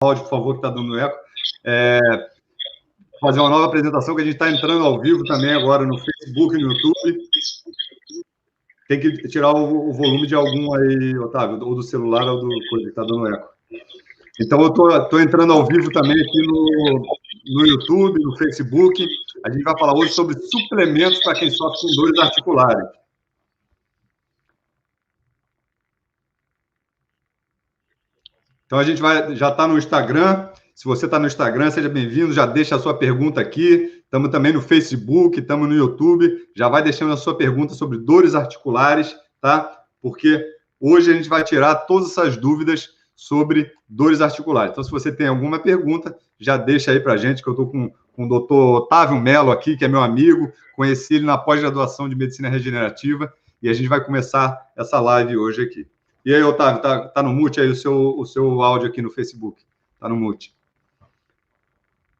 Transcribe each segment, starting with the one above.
áudio, por favor, que está dando eco. Fazer uma nova apresentação, que a gente está entrando ao vivo também agora no Facebook e no YouTube. Tem que tirar o volume de algum aí, Otávio, ou do celular ou do coisa que está dando eco. Então, eu estou entrando ao vivo também aqui no YouTube, no Facebook. A gente vai falar hoje sobre suplementos para quem sofre com dores articulares. Então, a gente já está no Instagram. Se você está no Instagram, seja bem-vindo. Já deixa a sua pergunta aqui. Estamos também no Facebook, estamos no YouTube. Já vai deixando a sua pergunta sobre dores articulares, tá? Porque hoje a gente vai tirar todas essas dúvidas sobre dores articulares. Então, se você tem alguma pergunta, já deixa aí para a gente, que eu estou com o doutor Otávio Mello aqui, que é meu amigo. Conheci ele na pós-graduação de Medicina Regenerativa e a gente vai começar essa live hoje aqui. E aí, Otávio, tá no mute aí o seu áudio aqui no Facebook? Tá no mute.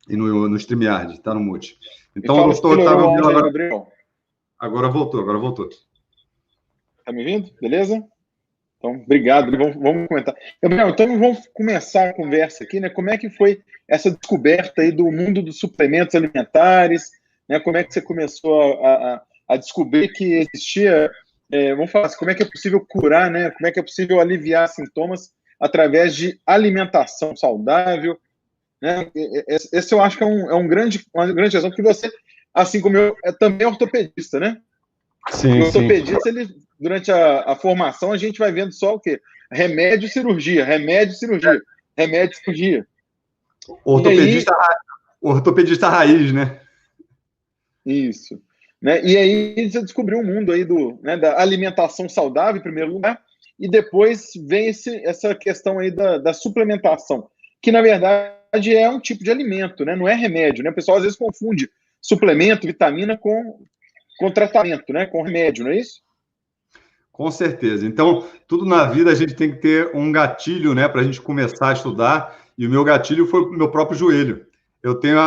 E no StreamYard, tá no mute. Então, o doutor Otávio Mello agora voltou. Tá me ouvindo? Beleza? Então, obrigado. Vamos comentar. Então, vamos começar a conversa aqui, né? Como é que foi essa descoberta aí do mundo dos suplementos alimentares, né? Como é que você começou a descobrir que existia... vamos falar assim, como é que é possível curar, né? Como é que é possível aliviar sintomas através de alimentação saudável, né? Esse eu acho que é uma grande razão, porque você, assim como eu, também é ortopedista, né? Sim, o ortopedista, ele, durante a formação, a gente vai vendo só o quê? Remédio, cirurgia. Ortopedista raiz, né? Isso. Né? E aí você descobriu um mundo aí da alimentação saudável, em primeiro lugar, e depois vem essa questão aí da suplementação, que, na verdade, é um tipo de alimento, né? Não é remédio, né? O pessoal, às vezes, confunde suplemento, vitamina com tratamento, né? Com remédio, não é isso? Com certeza. Então, tudo na vida a gente tem que ter um gatilho, né, para a gente começar a estudar, e o meu gatilho foi o meu próprio joelho. Eu tenho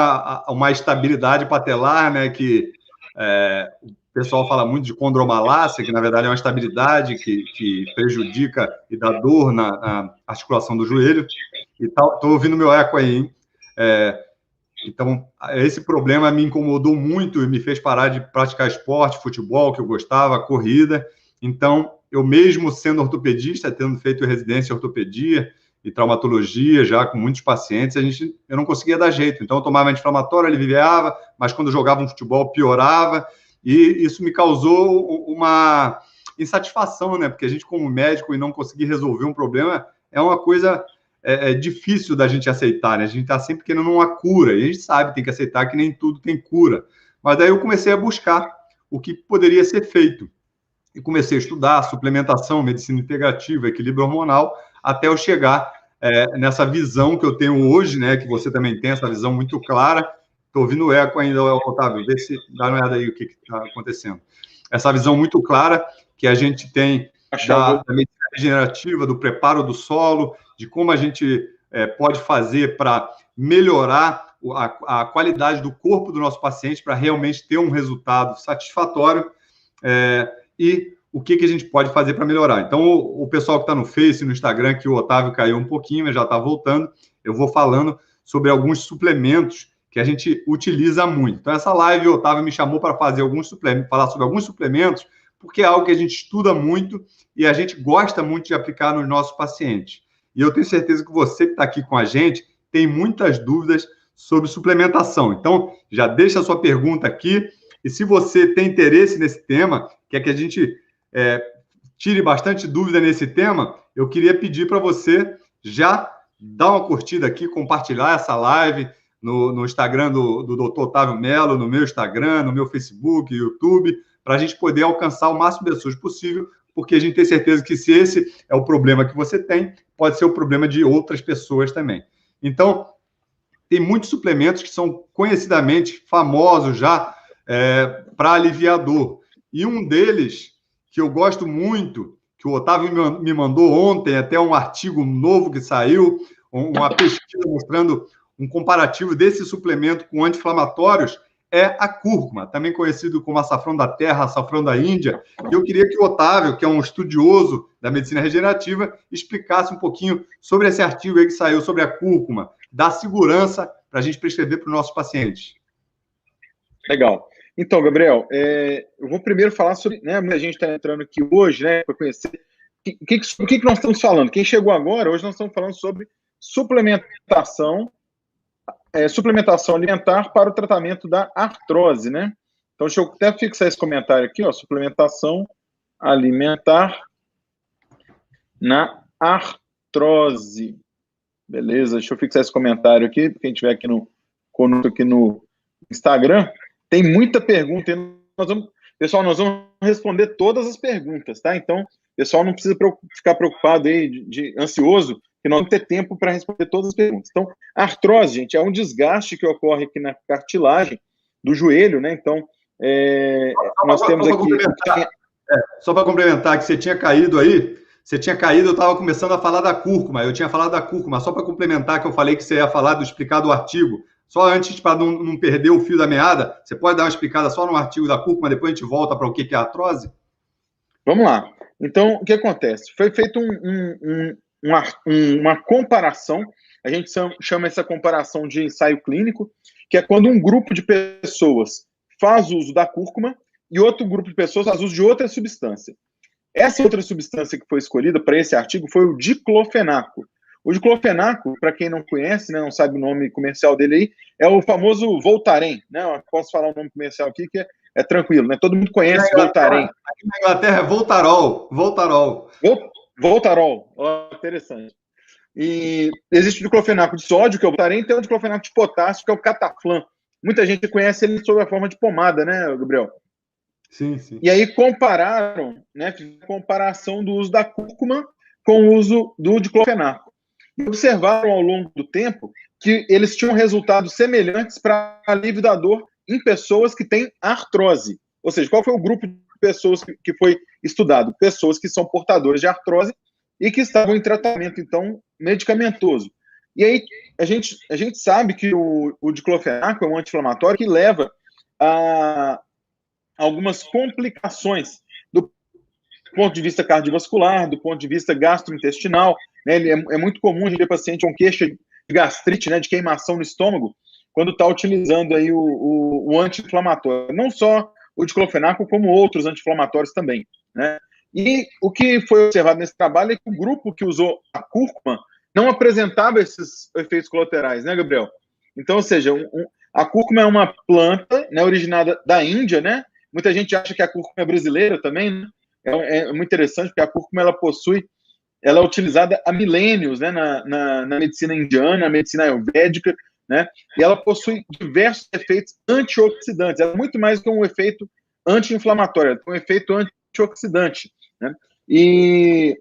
uma estabilidade patelar, né, que o pessoal fala muito de condromalácia, que na verdade é uma estabilidade que prejudica e dá dor na articulação do joelho. E estou ouvindo meu eco aí, hein? Então, esse problema me incomodou muito e me fez parar de praticar esporte, futebol, que eu gostava, corrida. Então, eu mesmo sendo ortopedista, tendo feito residência em ortopedia e traumatologia, já com muitos pacientes, eu não conseguia dar jeito. Então, eu tomava anti-inflamatório, aliviava, mas quando eu jogava um futebol, piorava. E isso me causou uma insatisfação, né? Porque a gente, como médico, e não conseguir resolver um problema é uma coisa... difícil da gente aceitar, né? A gente está sempre querendo uma cura, e a gente sabe, tem que aceitar que nem tudo tem cura. Mas daí eu comecei a buscar o que poderia ser feito. E comecei a estudar suplementação, medicina integrativa, equilíbrio hormonal, até eu chegar nessa visão que eu tenho hoje, né? Que você também tem essa visão muito clara. Estou ouvindo o eco ainda, Otávio, vê se dá uma olhada aí o que está acontecendo. Essa visão muito clara que a gente tem da medicina regenerativa, do preparo do solo, de como a gente pode fazer para melhorar a qualidade do corpo do nosso paciente para realmente ter um resultado satisfatório e o que a gente pode fazer para melhorar. Então, o pessoal que está no Face, no Instagram, que o Otávio caiu um pouquinho, mas já está voltando, eu vou falando sobre alguns suplementos que a gente utiliza muito. Então, essa live, o Otávio me chamou para fazer falar sobre alguns suplementos, porque é algo que a gente estuda muito e a gente gosta muito de aplicar nos nossos pacientes. E eu tenho certeza que você que está aqui com a gente tem muitas dúvidas sobre suplementação. Então, já deixa a sua pergunta aqui. E se você tem interesse nesse tema, quer que a gente tire bastante dúvida nesse tema, eu queria pedir para você já dar uma curtida aqui, compartilhar essa live no Instagram do Dr. Otávio Mello, no meu Instagram, no meu Facebook, YouTube, para a gente poder alcançar o máximo de pessoas possível, porque a gente tem certeza que se esse é o problema que você tem, pode ser o problema de outras pessoas também. Então, tem muitos suplementos que são conhecidamente famosos já para aliviar dor. E um deles, que eu gosto muito, que o Otávio me mandou ontem, até um artigo novo que saiu, uma pesquisa mostrando um comparativo desse suplemento com anti-inflamatórios, é a cúrcuma, também conhecido como açafrão da terra, açafrão da Índia. E eu queria que o Otávio, que é um estudioso da medicina regenerativa, explicasse um pouquinho sobre esse artigo aí que saiu sobre a cúrcuma, da segurança para a gente prescrever para os nossos pacientes. Legal. Então, Gabriel, eu vou primeiro falar sobre, né, a gente está entrando aqui hoje, né, para conhecer o que nós estamos falando. Quem chegou agora, hoje nós estamos falando sobre suplementação alimentar para o tratamento da artrose, né? Então, deixa eu até fixar esse comentário aqui, ó, suplementação alimentar na artrose. Beleza, deixa eu fixar esse comentário aqui, porque quem estiver conosco aqui no Instagram, tem muita pergunta. Pessoal, nós vamos responder todas as perguntas, tá? Então, pessoal, não precisa ficar preocupado aí, ansioso, que nós vamos ter tempo para responder todas as perguntas. Então, a artrose, gente, é um desgaste que ocorre aqui na cartilagem do joelho, né? Então, nós temos aqui... Só para complementar, que você tinha caído aí, eu estava começando a falar da cúrcuma, eu tinha falado da cúrcuma, só para complementar que eu falei que você ia falar explicar do artigo, só antes, para não perder o fio da meada, você pode dar uma explicada só no artigo da cúrcuma, depois a gente volta para o que é artrose? Vamos lá. Então, o que acontece? Foi feita uma comparação, a gente chama essa comparação de ensaio clínico, que é quando um grupo de pessoas faz uso da cúrcuma e outro grupo de pessoas faz uso de outra substância. Essa outra substância que foi escolhida para esse artigo foi o diclofenaco. O diclofenaco, para quem não conhece, né, não sabe o nome comercial dele aí, é o famoso Voltaren, né? Eu posso falar o nome comercial aqui, que é tranquilo, né? Todo mundo conhece Voltaren. Aqui na Inglaterra é Voltarol. Voltarol, interessante. E existe o diclofenaco de sódio, que é o Voltaren, e tem o diclofenaco de potássio, que é o Cataflam. Muita gente conhece ele sob a forma de pomada, né, Gabriel? Sim, sim. E aí compararam, né, comparação do uso da cúrcuma com o uso do diclofenaco. E observaram ao longo do tempo que eles tinham resultados semelhantes para alívio da dor em pessoas que têm artrose. Ou seja, qual foi o grupo de pessoas que foi estudado? Pessoas que são portadoras de artrose e que estavam em tratamento, então, medicamentoso. E aí a gente sabe que o diclofenaco é um anti-inflamatório que leva a algumas complicações do ponto de vista cardiovascular, do ponto de vista gastrointestinal, né? Ele é muito comum a gente ver paciente com queixa de gastrite, né, de queimação no estômago, quando está utilizando aí o anti-inflamatório. Não só o diclofenaco, como outros anti-inflamatórios também, né? E o que foi observado nesse trabalho é que o grupo que usou a cúrcuma não apresentava esses efeitos colaterais, né, Gabriel? Então, ou seja, a cúrcuma é uma planta, né, originada da Índia, né? Muita gente acha que a cúrcuma é brasileira também, né? É muito interessante, porque a cúrcuma ela é utilizada há milênios, né, na medicina indiana, na medicina ayurvédica, né? E ela possui diversos efeitos antioxidantes. Ela é muito mais que um efeito anti-inflamatório, ela tem um efeito antioxidante, né? E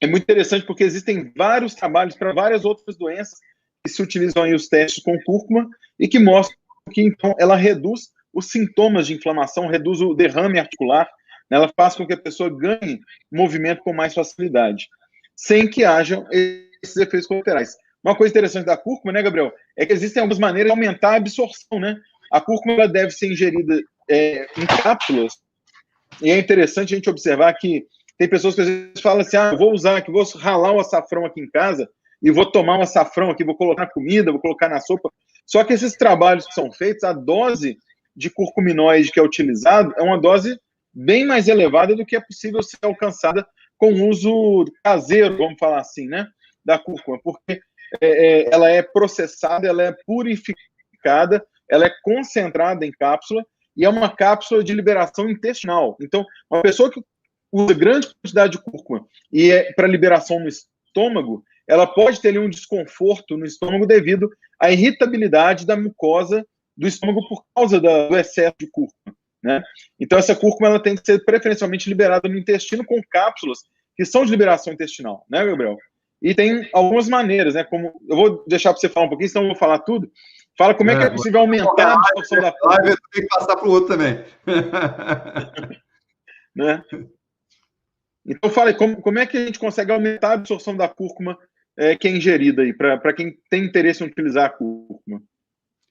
é muito interessante porque existem vários trabalhos para várias outras doenças que se utilizam aí os testes com cúrcuma e que mostram que, então, ela reduz os sintomas de inflamação, reduz o derrame articular, né? Ela faz com que a pessoa ganhe movimento com mais facilidade, sem que hajam esses efeitos colaterais. Uma coisa interessante da cúrcuma, né, Gabriel, é que existem algumas maneiras de aumentar a absorção, né? A cúrcuma ela deve ser ingerida em cápsulas, e é interessante a gente observar que tem pessoas que às vezes falam assim, eu vou ralar o açafrão aqui em casa e vou tomar um açafrão aqui, vou colocar na comida, vou colocar na sopa. Só que esses trabalhos que são feitos, a dose de curcuminoide que é utilizado é uma dose bem mais elevada do que é possível ser alcançada com o uso caseiro, vamos falar assim, né, da cúrcuma, porque ela é processada, ela é purificada, ela é concentrada em cápsula e é uma cápsula de liberação intestinal. Então, uma pessoa que usa grande quantidade de cúrcuma e é para liberação no estômago, ela pode ter ali um desconforto no estômago devido à irritabilidade da mucosa do estômago por causa do excesso de cúrcuma, né? Então, essa cúrcuma ela tem que ser preferencialmente liberada no intestino com cápsulas que são de liberação intestinal, né, Gabriel? E tem algumas maneiras, né? Como eu vou deixar para você falar um pouquinho, senão eu vou falar tudo. Fala como é que é possível aumentar a absorção da cúrcuma. Tem que passar para o outro também. Né? Então, fala aí, como é que a gente consegue aumentar a absorção da cúrcuma que é ingerida aí, para quem tem interesse em utilizar a cúrcuma?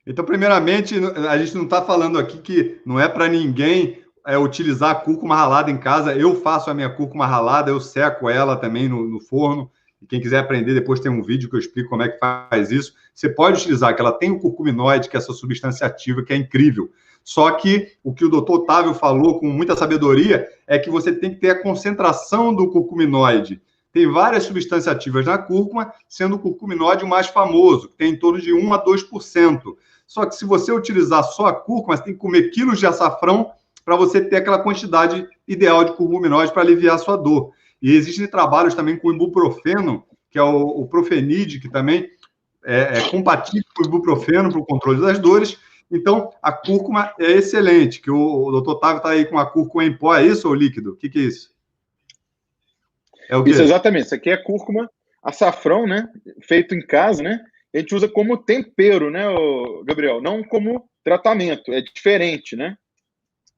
Então, primeiramente, a gente não está falando aqui que não é para ninguém utilizar a cúrcuma ralada em casa. Eu faço a minha cúrcuma ralada, eu seco ela também no forno. E quem quiser aprender, depois tem um vídeo que eu explico como é que faz isso. Você pode utilizar, que ela tem o curcuminoide, que é essa substância ativa, que é incrível. Só que o Dr. Otávio falou com muita sabedoria é que você tem que ter a concentração do curcuminoide. Tem várias substâncias ativas na cúrcuma, sendo o curcuminoide o mais famoso, que tem em torno de 1 a 2%. Só que se você utilizar só a cúrcuma, você tem que comer quilos de açafrão para você ter aquela quantidade ideal de curcuminoide para aliviar a sua dor. E existem trabalhos também com ibuprofeno, que é o Profenid, que também é compatível com o ibuprofeno para o controle das dores. Então, a cúrcuma é excelente, que o doutor Otávio está aí com a cúrcuma em pó, é isso ou líquido? O que é isso? É o quê? Isso, exatamente. Isso aqui é cúrcuma, açafrão, né? Feito em casa, né? A gente usa como tempero, né, Gabriel? Não como tratamento, é diferente, né?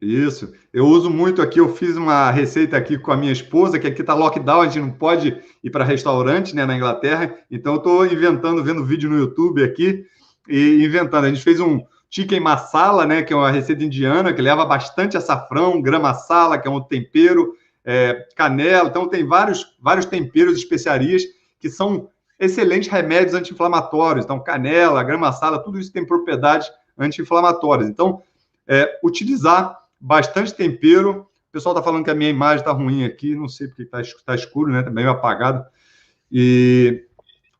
Isso. Eu uso muito aqui, eu fiz uma receita aqui com a minha esposa, que aqui está lockdown, a gente não pode ir para restaurante, né, na Inglaterra, então eu estou inventando, vendo vídeo no YouTube aqui, e inventando. A gente fez um chicken masala, né, que é uma receita indiana, que leva bastante açafrão, gram masala, que é um tempero, canela, então tem vários temperos e especiarias que são excelentes remédios anti-inflamatórios. Então, canela, gram masala, tudo isso tem propriedades anti-inflamatórias. Então, utilizar bastante tempero. O pessoal está falando que a minha imagem está ruim aqui, não sei porque está escuro, né? Está meio apagado. E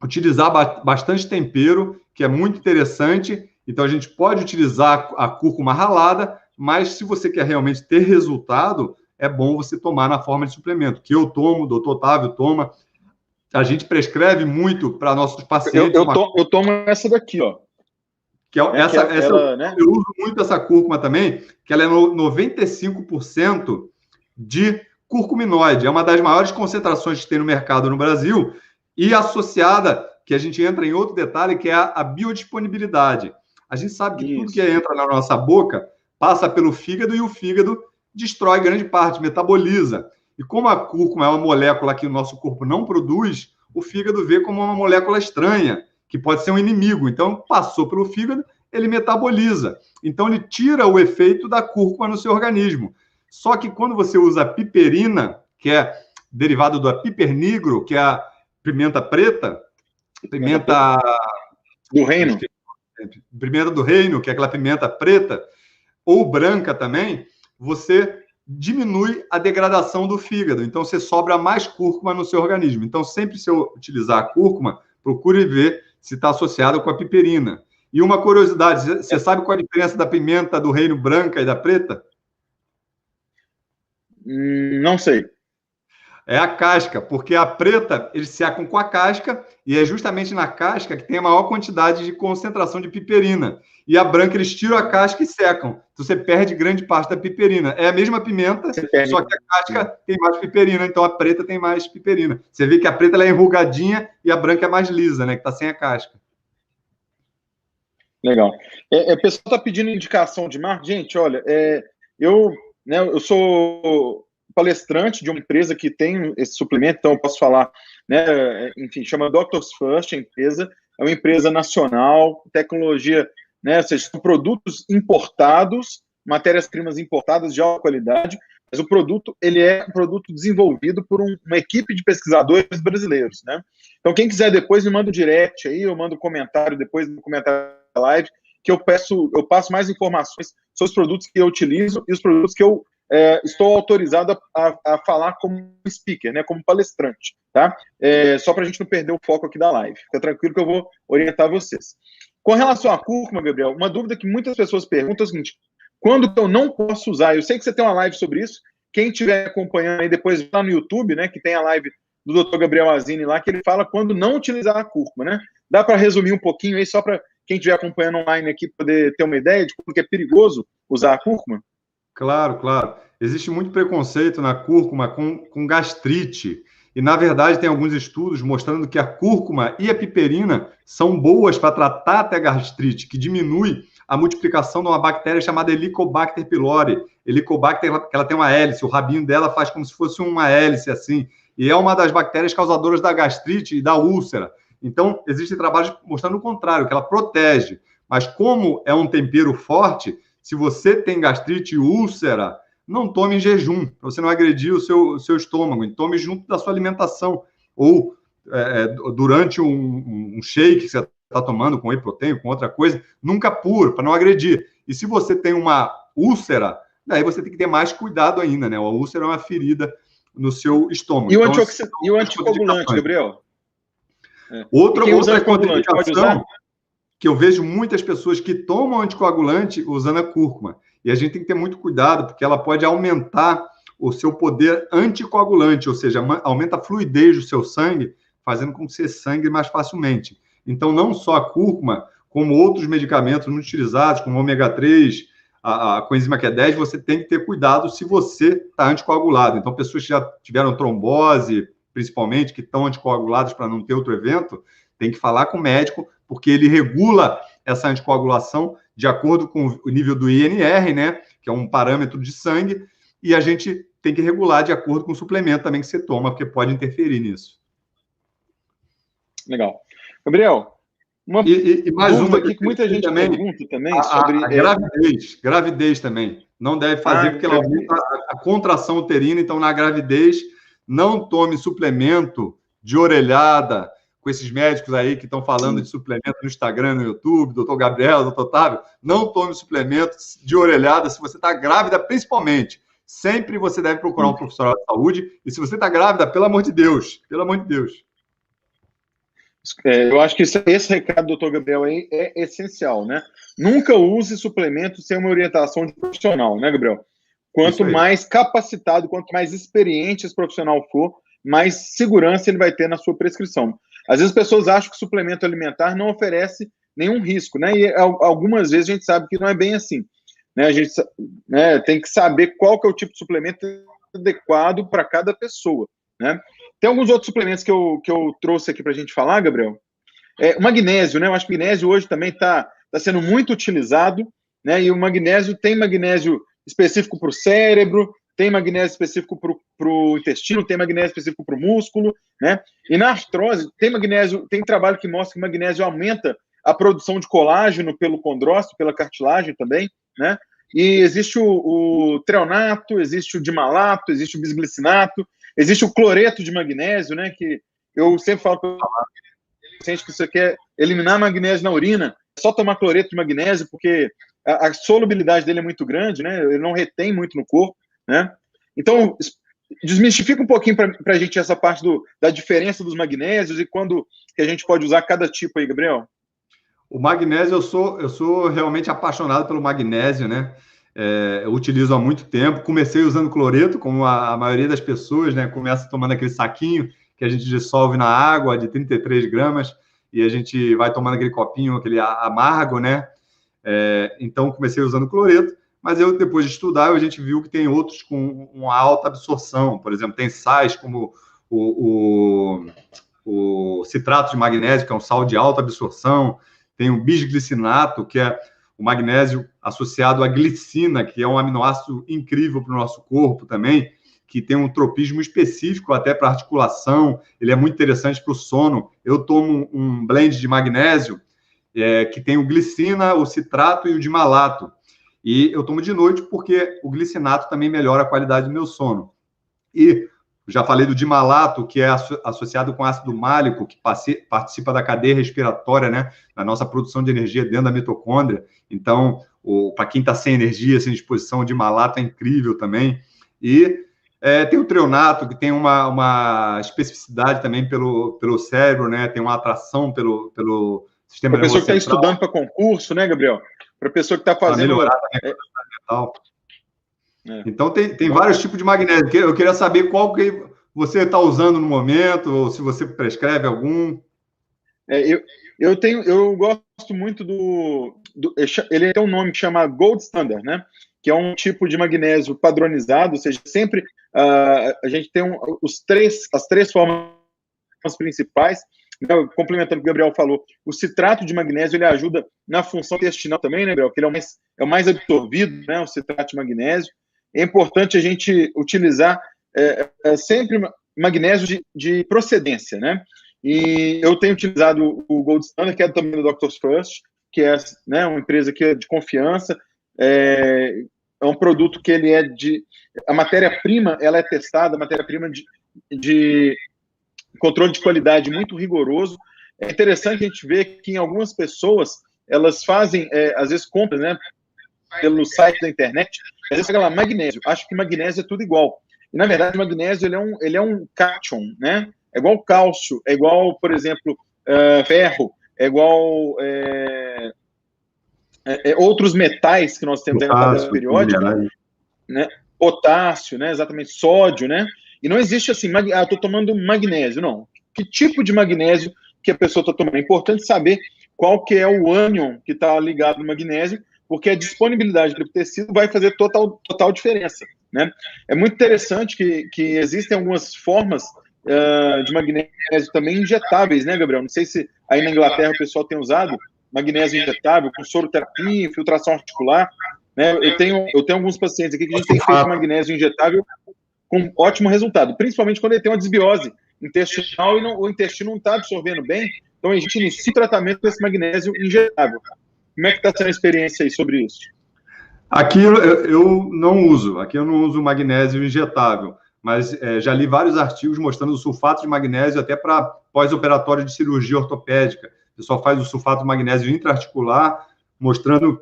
utilizar bastante tempero, que é muito interessante. Então, a gente pode utilizar a cúrcuma ralada, mas se você quer realmente ter resultado, é bom você tomar na forma de suplemento, que eu tomo, o doutor Otávio toma. A gente prescreve muito para nossos pacientes. Eu tomo essa daqui, ó. Que né? Eu uso muito essa cúrcuma também, que ela é 95% de curcuminoide. É uma das maiores concentrações que tem no mercado no Brasil e associada, que a gente entra em outro detalhe, que é a biodisponibilidade. A gente sabe que tudo que entra na nossa boca passa pelo fígado e o fígado destrói grande parte, metaboliza. E como a cúrcuma é uma molécula que o nosso corpo não produz, o fígado vê como uma molécula estranha, que pode ser um inimigo. Então, passou pelo fígado, ele metaboliza. Então, ele tira o efeito da cúrcuma no seu organismo. Só que quando você usa a piperina, que é derivado do piper-nigro, que é a pimenta preta, pimenta do reino. Pimenta do reino, que é aquela pimenta preta, ou branca também, você diminui a degradação do fígado. Então, você sobra mais cúrcuma no seu organismo. Então, sempre se eu utilizar a cúrcuma, procure ver se está associado com a piperina. E uma curiosidade, você sabe qual a diferença da pimenta do reino branca e da preta? Não sei. É a casca, porque a preta, eles secam com a casca, e é justamente na casca que tem a maior quantidade de concentração de piperina. E a branca, eles tiram a casca e secam. Então, você perde grande parte da piperina. É a mesma pimenta, só que a casca tem mais piperina, então a preta tem mais piperina. Você vê que a preta ela é enrugadinha e a branca é mais lisa, né? Que está sem a casca. Legal. O pessoal está pedindo indicação de marca. Gente, olha, eu sou palestrante de uma empresa que tem esse suplemento, então eu posso falar, né? Enfim, chama Doctors First, a empresa. É uma empresa nacional, tecnologia, né? Ou seja, são produtos importados, matérias-primas importadas de alta qualidade, mas o produto, ele é um produto desenvolvido por uma equipe de pesquisadores brasileiros, né? Então, quem quiser depois, me manda um direct aí, eu mando um comentário depois no comentário da live, que eu passo mais informações sobre os produtos que eu utilizo e os produtos que eu estou autorizado a falar como speaker, né, como palestrante, tá? Só para a gente não perder o foco aqui da live. Fica tranquilo que eu vou orientar vocês. Com relação à cúrcuma, Gabriel, uma dúvida que muitas pessoas perguntam é o seguinte: quando que eu não posso usar? Eu sei que você tem uma live sobre isso. Quem estiver acompanhando aí depois lá no YouTube, né, que tem a live do Dr. Gabriel Azini lá, que ele fala quando não utilizar a cúrcuma, né? Dá para resumir um pouquinho aí, só para quem estiver acompanhando online aqui poder ter uma ideia de como que é perigoso usar a cúrcuma? Claro, claro. Existe muito preconceito na cúrcuma com gastrite. E, na verdade, tem alguns estudos mostrando que a cúrcuma e a piperina são boas para tratar até gastrite, que diminui a multiplicação de uma bactéria chamada Helicobacter pylori. Helicobacter, que ela tem uma hélice, o rabinho dela faz como se fosse uma hélice, assim. E é uma das bactérias causadoras da gastrite e da úlcera. Então, existem trabalhos mostrando o contrário, que ela protege. Mas como é um tempero forte, se você tem gastrite e úlcera, não tome em jejum, para você não agredir o seu estômago. Tome junto da sua alimentação. Ou durante um shake que você está tomando com whey protein, com outra coisa, nunca puro, para não agredir. E se você tem uma úlcera, daí você tem que ter mais cuidado ainda, né? A úlcera é uma ferida no seu estômago. E o anticoagulante, Gabriel? Outra contraindicação que eu vejo muitas pessoas que tomam anticoagulante usando a cúrcuma. E a gente tem que ter muito cuidado, porque ela pode aumentar o seu poder anticoagulante, ou seja, aumenta a fluidez do seu sangue, fazendo com que você sangre mais facilmente. Então, não só a cúrcuma, como outros medicamentos muito utilizados, como o ômega 3, a coenzima Q10, você tem que ter cuidado se você está anticoagulado. Então, pessoas que já tiveram trombose, principalmente, que estão anticoaguladas para não ter outro evento, tem que falar com o médico, porque ele regula essa anticoagulação de acordo com o nível do INR, né, que é um parâmetro de sangue, e a gente tem que regular de acordo com o suplemento também que você toma, porque pode interferir nisso. Legal. Gabriel, e mais uma aqui que muita gente pergunta também sobre... Gravidez também. Não deve fazer, porque ela aumenta a contração uterina, então na gravidez não tome suplemento de orelhada, com esses médicos aí que estão falando de suplemento no Instagram, no YouTube, doutor Gabriel, doutor Otávio, não tome suplemento de orelhada se você está grávida, principalmente. Sempre você deve procurar um profissional de saúde, e se você está grávida, pelo amor de Deus, eu acho que esse recado do doutor Gabriel aí é essencial, né? Nunca use suplemento sem uma orientação de profissional, né, Gabriel? Quanto mais capacitado, quanto mais experiente esse profissional for, mais segurança ele vai ter na sua prescrição. Às vezes as pessoas acham que o suplemento alimentar não oferece nenhum risco, né? E algumas vezes a gente sabe que não é bem assim, né? A gente tem que saber qual que é o tipo de suplemento adequado para cada pessoa, né? Tem alguns outros suplementos que eu trouxe aqui para a gente falar, Gabriel. O magnésio, né? Eu acho que o magnésio hoje também está sendo muito utilizado, né? E o magnésio tem magnésio específico para o cérebro, tem magnésio específico para o intestino, tem magnésio específico para o músculo, né? E na artrose, tem trabalho que mostra que o magnésio aumenta a produção de colágeno pelo condrócito, pela cartilagem também, né? E existe o treonato, existe o dimalato, existe o bisglicinato, existe o cloreto de magnésio, né? Que eu sempre falo para o paciente que você quer eliminar magnésio na urina, é só tomar cloreto de magnésio, porque a solubilidade dele é muito grande, né? Ele não retém muito no corpo, né? Então, desmistifica um pouquinho para a gente essa parte da diferença dos magnésios e quando que a gente pode usar cada tipo aí, Gabriel. O magnésio, eu sou realmente apaixonado pelo magnésio, né? Eu utilizo há muito tempo. Comecei usando cloreto, como a maioria das pessoas, né? Começa tomando aquele saquinho que a gente dissolve na água de 33 gramas e a gente vai tomando aquele copinho, aquele amargo, né? Então, comecei usando cloreto, mas depois de estudar, a gente viu que tem outros com uma alta absorção. Por exemplo, tem sais como o citrato de magnésio, que é um sal de alta absorção. Tem o bisglicinato, que é o magnésio associado à glicina, que é um aminoácido incrível para o nosso corpo também, que tem um tropismo específico até para articulação. Ele é muito interessante para o sono. Eu tomo um blend de magnésio que tem o glicina, o citrato e o dimalato. E eu tomo de noite porque o glicinato também melhora a qualidade do meu sono. E já falei do dimalato, que é associado com ácido málico, que participa da cadeia respiratória, né, na nossa produção de energia dentro da mitocôndria. Então, para quem está sem energia, sem disposição, o dimalato é incrível também. E tem o treonato, que tem uma especificidade também pelo cérebro, né, tem uma atração pelo sistema nervoso central. Para a pessoa que está estudando para concurso, né, Gabriel? Para a pessoa que está fazendo... Para melhorar também a mental. Então, tem vários tipos de magnésio. Eu queria saber qual que você está usando no momento, ou se você prescreve algum. Eu gosto muito ele tem um nome que chama Gold Standard, né? Que é um tipo de magnésio padronizado, ou seja, sempre a gente tem as três formas principais. Complementando o que o Gabriel falou, o citrato de magnésio ele ajuda na função intestinal também, né, Gabriel? Que ele é o mais absorvido, né? O citrato de magnésio. É importante a gente utilizar sempre magnésio de procedência, né? E eu tenho utilizado o Gold Standard, que é também do Doctor's First, que é, né, uma empresa que é de confiança, é um produto que ele é de... A matéria-prima, ela é testada, a matéria-prima de controle de qualidade muito rigoroso. É interessante a gente ver que em algumas pessoas, elas fazem, às vezes, compras, né, pelo site da internet, às vezes chega lá, magnésio. Acho que magnésio é tudo igual. E, na verdade, o magnésio ele é um cátion, né? É igual cálcio, é igual, por exemplo, ferro, é igual outros metais que nós temos aí na tabela periódica, né? Potássio, né? Exatamente, sódio, né? E não existe assim, eu estou tomando magnésio, não. Que tipo de magnésio que a pessoa está tomando? É importante saber qual que é o ânion que está ligado no magnésio, porque a disponibilidade do tecido vai fazer total diferença, né? É muito interessante que existem algumas formas de magnésio também injetáveis, né, Gabriel? Não sei se aí na Inglaterra o pessoal tem usado magnésio injetável com soroterapia, infiltração articular, né? Eu tenho alguns pacientes aqui que a gente tem feito magnésio injetável com ótimo resultado, principalmente quando ele tem uma desbiose intestinal e o intestino não está absorvendo bem, então a gente inicia o tratamento com esse magnésio injetável. Como é que está sendo a experiência aí sobre isso? Aqui eu não uso magnésio injetável, mas já li vários artigos mostrando o sulfato de magnésio até para pós-operatório de cirurgia ortopédica. O pessoal faz o sulfato de magnésio intraarticular, mostrando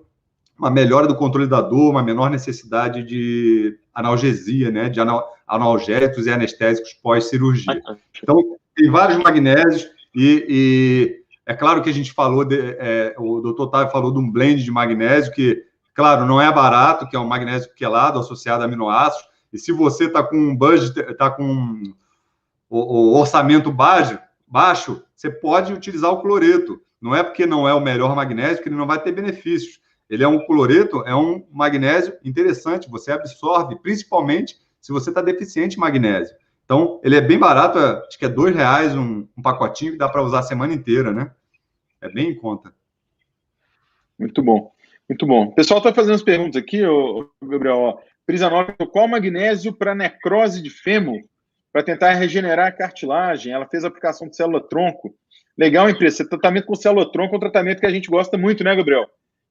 uma melhora do controle da dor, uma menor necessidade de analgesia, né, de analgésicos e anestésicos pós-cirurgia. Então, tem vários magnésios e é claro que a gente falou, o doutor Otávio falou de um blend de magnésio que, claro, não é barato, que é um magnésio quelado associado a aminoácidos, e se você está com um budget, está com o orçamento baixo, você pode utilizar o cloreto. Não é porque não é o melhor magnésio que ele não vai ter benefícios. Ele é um cloreto, é um magnésio interessante, você absorve, principalmente se você está deficiente em magnésio. Então, ele é bem barato, acho que é R$2 um pacotinho que dá para usar a semana inteira, né? É bem em conta. Muito bom, muito bom. O pessoal está fazendo as perguntas aqui, Gabriel. Prisanol, qual magnésio para necrose de fêmur, para tentar regenerar a cartilagem? Ela fez a aplicação de célula-tronco. Legal, empresa. Esse tratamento com célula-tronco é um tratamento que a gente gosta muito, né, Gabriel?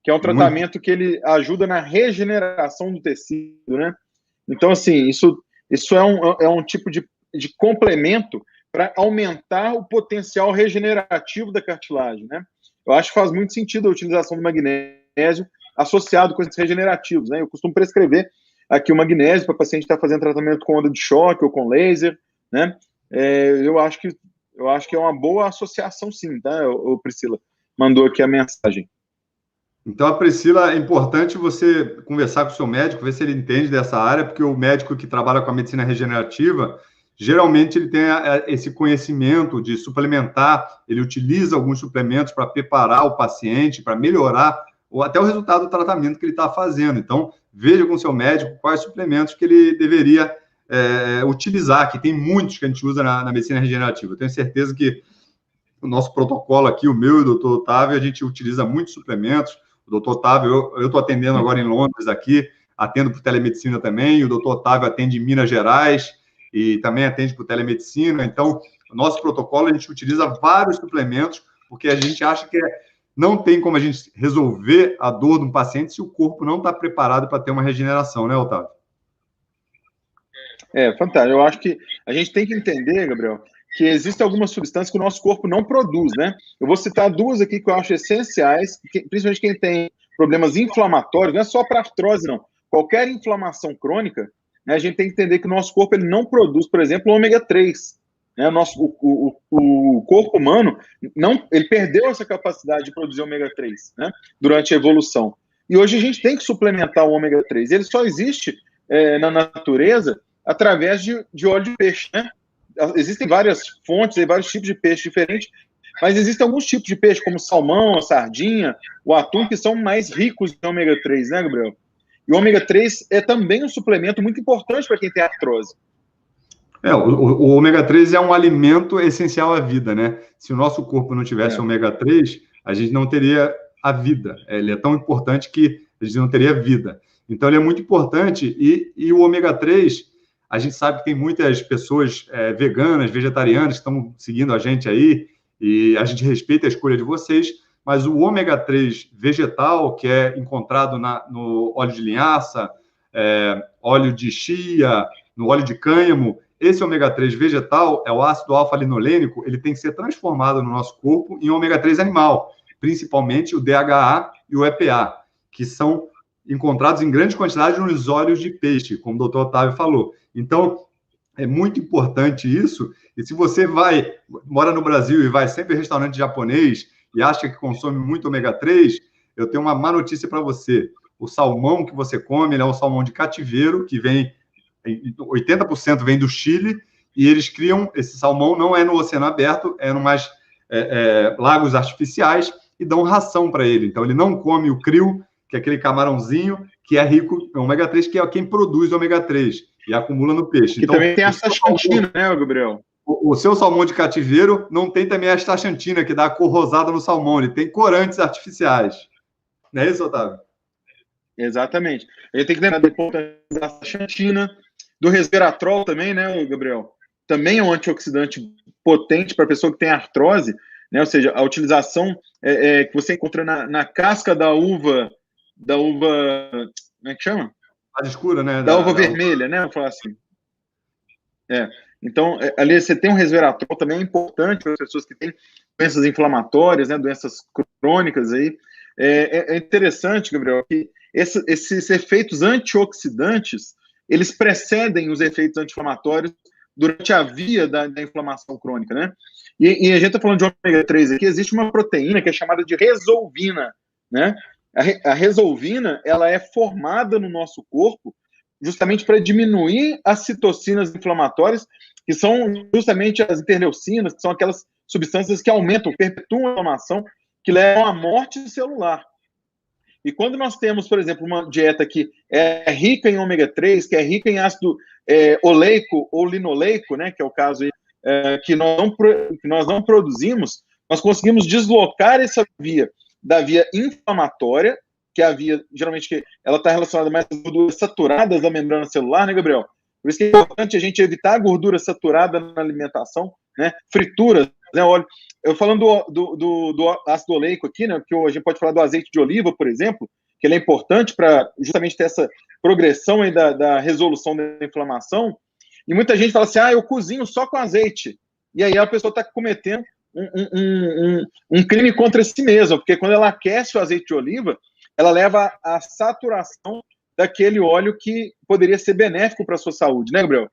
Que é um tratamento que ele ajuda na regeneração do tecido, né? Então, assim, isso é um tipo de complemento para aumentar o potencial regenerativo da cartilagem, né? Eu acho que faz muito sentido a utilização do magnésio associado com esses regenerativos, né? Eu costumo prescrever aqui o magnésio para o paciente estar fazendo tratamento com onda de choque ou com laser, né? Eu acho que é uma boa associação, sim, tá? O Priscila mandou aqui a mensagem. Então, a Priscila, é importante você conversar com o seu médico, ver se ele entende dessa área, porque o médico que trabalha com a medicina regenerativa, geralmente ele tem esse conhecimento de suplementar, ele utiliza alguns suplementos para preparar o paciente, para melhorar até o resultado do tratamento que ele está fazendo. Então, veja com o seu médico quais suplementos que ele deveria utilizar, que tem muitos que a gente usa na medicina regenerativa. Eu tenho certeza que o nosso protocolo aqui, o meu e o doutor Otávio, a gente utiliza muitos suplementos. O doutor Otávio, eu estou atendendo agora em Londres aqui, atendo por telemedicina também, o doutor Otávio atende em Minas Gerais e também atende por telemedicina. Então, o nosso protocolo, a gente utiliza vários suplementos, porque a gente acha que não tem como a gente resolver a dor de um paciente se o corpo não está preparado para ter uma regeneração, né, Otávio? Fantástico. Eu acho que a gente tem que entender, Gabriel, que existem algumas substâncias que o nosso corpo não produz, né? Eu vou citar duas aqui que eu acho essenciais, principalmente quem tem problemas inflamatórios, não é só para artrose, não. Qualquer inflamação crônica, né, a gente tem que entender que o nosso corpo ele não produz, por exemplo, o ômega 3. Né? O corpo humano, ele perdeu essa capacidade de produzir ômega 3, né, durante a evolução. E hoje a gente tem que suplementar o ômega 3. Ele só existe na natureza através de óleo de peixe, né? Existem várias fontes, vários tipos de peixe diferentes, mas existem alguns tipos de peixe, como o salmão, a sardinha, o atum, que são mais ricos em ômega 3, né, Gabriel? E o ômega 3 é também um suplemento muito importante para quem tem artrose. O ômega 3 é um alimento essencial à vida, né? Se o nosso corpo não tivesse ômega 3, a gente não teria a vida. Ele é tão importante que a gente não teria vida. Então, ele é muito importante e o ômega 3... A gente sabe que tem muitas pessoas veganas, vegetarianas, que estão seguindo a gente aí, e a gente respeita a escolha de vocês, mas o ômega 3 vegetal, que é encontrado no óleo de linhaça, óleo de chia, no óleo de cânhamo, esse ômega 3 vegetal, é o ácido alfa-linolênico, ele tem que ser transformado no nosso corpo em ômega 3 animal, principalmente o DHA e o EPA, que são encontrados em grande quantidade nos óleos de peixe, como o doutor Otávio falou. Então, é muito importante isso, e se você mora no Brasil e vai sempre em restaurante japonês e acha que consome muito ômega 3, eu tenho uma má notícia para você. O salmão que você come, ele é um salmão de cativeiro, que vem, 80% vem do Chile, e eles criam, esse salmão não é no oceano aberto, é numas lagos artificiais, e dão ração para ele. Então, ele não come o krill, que é aquele camarãozinho, que é rico em ômega 3, que é quem produz ômega 3, e acumula no peixe. Que então, também tem a astaxantina, né, Gabriel? O seu salmão de cativeiro não tem também a astaxantina, que dá a cor rosada no salmão, ele tem corantes artificiais. Não é isso, Otávio? Exatamente. A gente tem que lembrar da importância da astaxantina, do resveratrol também, né, Gabriel? Também é um antioxidante potente para a pessoa que tem artrose, né? Ou seja, a utilização que você encontra na casca da uva, como é que chama? A escura, né? Da uva vermelha, né? Vou falar assim. Então, ali você tem um resveratrol, também é importante para as pessoas que têm doenças inflamatórias, né? Doenças crônicas aí. É interessante, Gabriel, que esses efeitos antioxidantes, eles precedem os efeitos anti-inflamatórios durante a via da inflamação crônica, né? E a gente está falando de ômega 3 aqui, existe uma proteína que é chamada de resolvina, né? A resolvina, ela é formada no nosso corpo justamente para diminuir as citocinas inflamatórias, que são justamente as interleucinas, que são aquelas substâncias que aumentam, perpetuam a inflamação, que levam à morte celular. E quando nós temos, por exemplo, uma dieta que é rica em ômega 3, que é rica em ácido oleico ou linoleico, né, que é o caso aí, que nós não produzimos, nós conseguimos deslocar essa via da via inflamatória, que é a via, geralmente, que ela está relacionada mais às gorduras saturadas da membrana celular, né, Gabriel? Por isso que é importante a gente evitar a gordura saturada na alimentação, né, frituras, né, óleo. Eu falando do ácido oleico aqui, né, que a gente pode falar do azeite de oliva, por exemplo, que ele é importante para justamente ter essa progressão aí da resolução da inflamação. E muita gente fala assim, eu cozinho só com azeite. E aí a pessoa está cometendo um crime contra si mesma, porque quando ela aquece o azeite de oliva, ela leva à saturação daquele óleo que poderia ser benéfico para a sua saúde, né, Gabriel?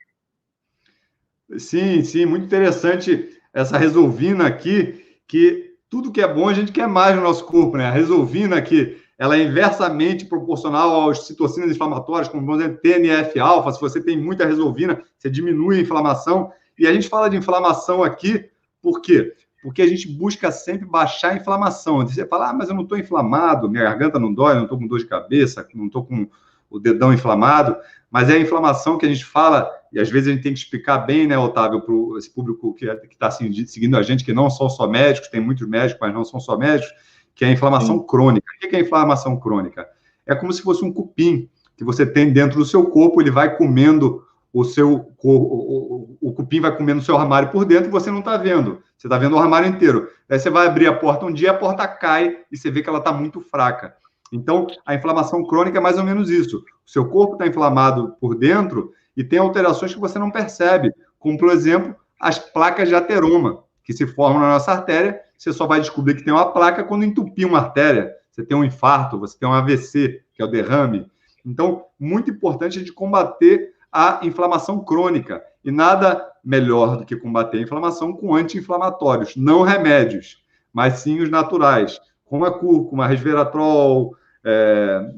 Sim, sim, muito interessante essa resolvina aqui, que tudo que é bom a gente quer mais no nosso corpo, né? A resolvina aqui, ela é inversamente proporcional aos citocinas inflamatórias, como por exemplo, TNF-alfa. Se você tem muita resolvina, você diminui a inflamação. E a gente fala de inflamação aqui, por quê? Porque a gente busca sempre baixar a inflamação. Você fala, mas eu não estou inflamado, minha garganta não dói, não estou com dor de cabeça, não estou com o dedão inflamado, mas é a inflamação que a gente fala, e às vezes a gente tem que explicar bem, né, Otávio, para esse público que está seguindo a gente, que não são só médicos, tem muitos médicos, mas não são só médicos, que é a inflamação crônica. O que é a inflamação crônica? É como se fosse um cupim que você tem dentro do seu corpo, ele vai comendo o cupim vai comendo o seu armário por dentro e você não está vendo. Você está vendo o armário inteiro. Aí você vai abrir a porta um dia, a porta cai e você vê que ela está muito fraca. Então, a inflamação crônica é mais ou menos isso. O seu corpo está inflamado por dentro e tem alterações que você não percebe, como, por exemplo, as placas de ateroma, que se formam na nossa artéria. Você só vai descobrir que tem uma placa quando entupir uma artéria. Você tem um infarto, você tem um AVC, que é o derrame. Então, muito importante a gente combater a inflamação crônica. E nada melhor do que combater a inflamação com anti-inflamatórios, não remédios, mas sim os naturais, como a cúrcuma, resveratrol,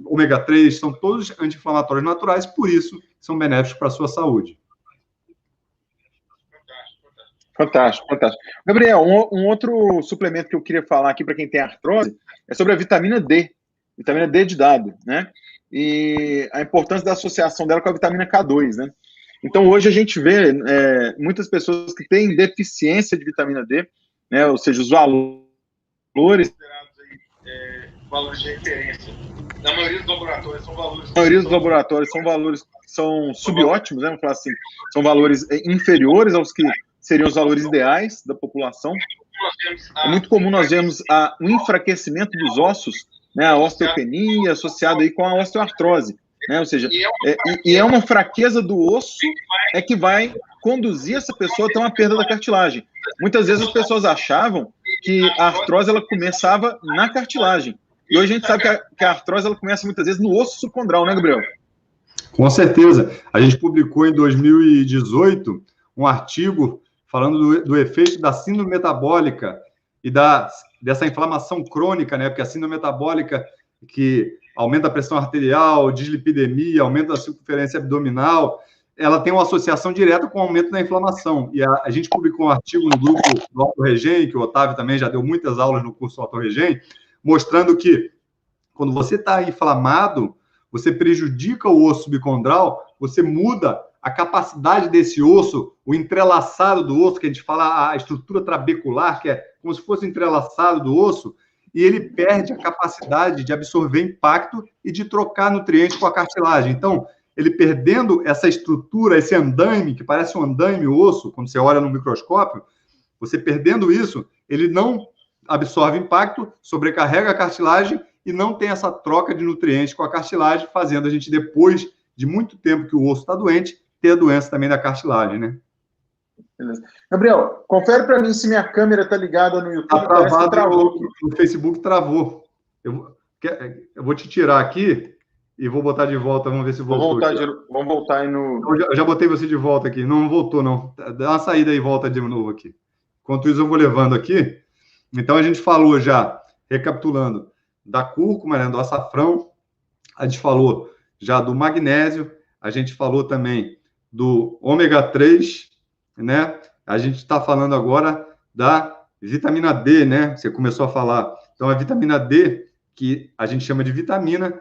ômega 3, são todos anti-inflamatórios naturais, por isso são benéficos para a sua saúde. Fantástico, fantástico. Gabriel, um outro suplemento que eu queria falar aqui para quem tem artrose é sobre a vitamina D de dado, né? E a importância da associação dela com a vitamina K2, né? Então, hoje a gente vê muitas pessoas que têm deficiência de vitamina D, né? Ou seja, os valores valores de referência. Na maioria dos laboratórios são valores que são subótimos, né? Vamos falar assim, são valores inferiores aos que seriam os valores ideais da população. nós vermos o enfraquecimento dos ossos, né, a osteopenia associada aí com a osteoartrose, né, ou seja, é uma fraqueza do osso que vai conduzir essa pessoa a ter uma perda da cartilagem. Muitas vezes as pessoas achavam que a artrose ela começava na cartilagem, e hoje a gente sabe que a artrose ela começa muitas vezes no osso subcondral, né, Gabriel? Com certeza. A gente publicou em 2018 um artigo falando do efeito da síndrome metabólica e dessa inflamação crônica, né? Porque a síndrome metabólica que aumenta a pressão arterial, dislipidemia, aumenta a circunferência abdominal, ela tem uma associação direta com o aumento da inflamação. E a gente publicou um artigo no grupo do AutoRegen, que o Otávio também já deu muitas aulas no curso AutoRegen, mostrando que quando você está inflamado, você prejudica o osso subcondral, você muda a capacidade desse osso, o entrelaçado do osso, que a gente fala a estrutura trabecular, que é como se fosse entrelaçado do osso, e ele perde a capacidade de absorver impacto e de trocar nutrientes com a cartilagem. Então, ele perdendo essa estrutura, esse andaime, que parece um andaime o osso, quando você olha no microscópio, você perdendo isso, ele não absorve impacto, sobrecarrega a cartilagem e não tem essa troca de nutrientes com a cartilagem, fazendo a gente, depois de muito tempo que o osso está doente, ter a doença também da cartilagem, né? Beleza. Gabriel, confere para mim se minha câmera está ligada no YouTube. Está travado, no Facebook travou. Eu vou te tirar aqui e vou botar de volta, vamos ver se voltou. Vamos voltar aí no... Eu já botei você de volta aqui. Não voltou, não. Dá uma saída e volta de novo aqui. Enquanto isso, eu vou levando aqui. Então, a gente falou já, recapitulando, da cúrcuma, né, do açafrão, a gente falou já do magnésio, a gente falou também do ômega 3, né? A gente está falando agora da vitamina D, né? Você começou a falar. Então, a vitamina D, que a gente chama de vitamina,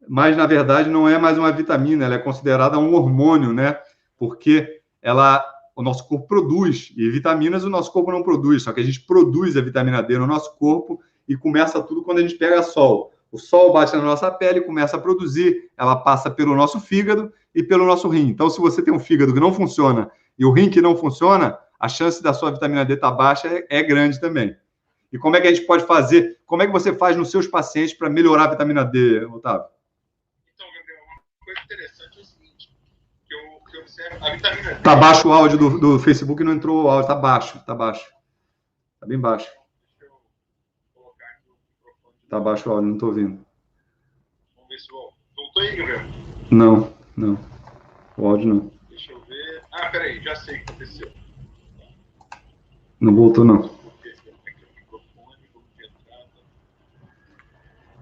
mas, na verdade, não é mais uma vitamina, ela é considerada um hormônio, né? Porque o nosso corpo produz, e vitaminas o nosso corpo não produz, só que a gente produz a vitamina D no nosso corpo e começa tudo quando a gente pega sol. O sol bate na nossa pele, começa a produzir, ela passa pelo nosso fígado e pelo nosso rim. Então, se você tem um fígado que não funciona e o rim que não funciona, a chance da sua vitamina D estar baixa é grande também. E como é que a gente pode fazer? Como é que você faz nos seus pacientes para melhorar a vitamina D, Otávio? Então, Gabriel, uma coisa interessante é o seguinte, que eu observo a vitamina D... Está baixo o áudio do Facebook, não entrou o áudio, está baixo. Está bem baixo. Tá baixo o áudio, não tô ouvindo. Vamos ver se voltou aí, Gabriel? Não. O áudio não. Deixa eu ver. Ah, peraí, já sei o que aconteceu. Não voltou, não.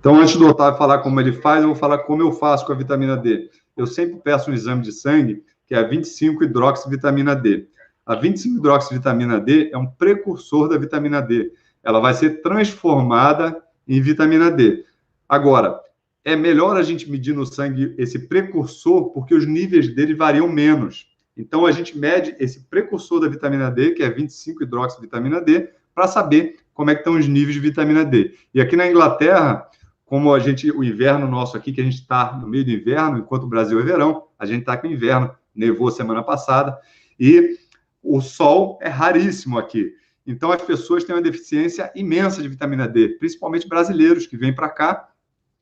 Então, antes do Otávio falar como ele faz, eu vou falar como eu faço com a vitamina D. Eu sempre peço um exame de sangue, que é a 25-hidroxivitamina D. A 25-hidroxivitamina D é um precursor da vitamina D. Ela vai ser transformada em vitamina D. Agora, é melhor a gente medir no sangue esse precursor, porque os níveis dele variam menos. Então, a gente mede esse precursor da vitamina D, que é 25-hidroxivitamina D, para saber como é que estão os níveis de vitamina D. E aqui na Inglaterra, como o inverno nosso aqui, que a gente está no meio do inverno, enquanto o Brasil é verão, a gente está com inverno, nevou semana passada, e o sol é raríssimo aqui. Então, as pessoas têm uma deficiência imensa de vitamina D, principalmente brasileiros que vêm para cá,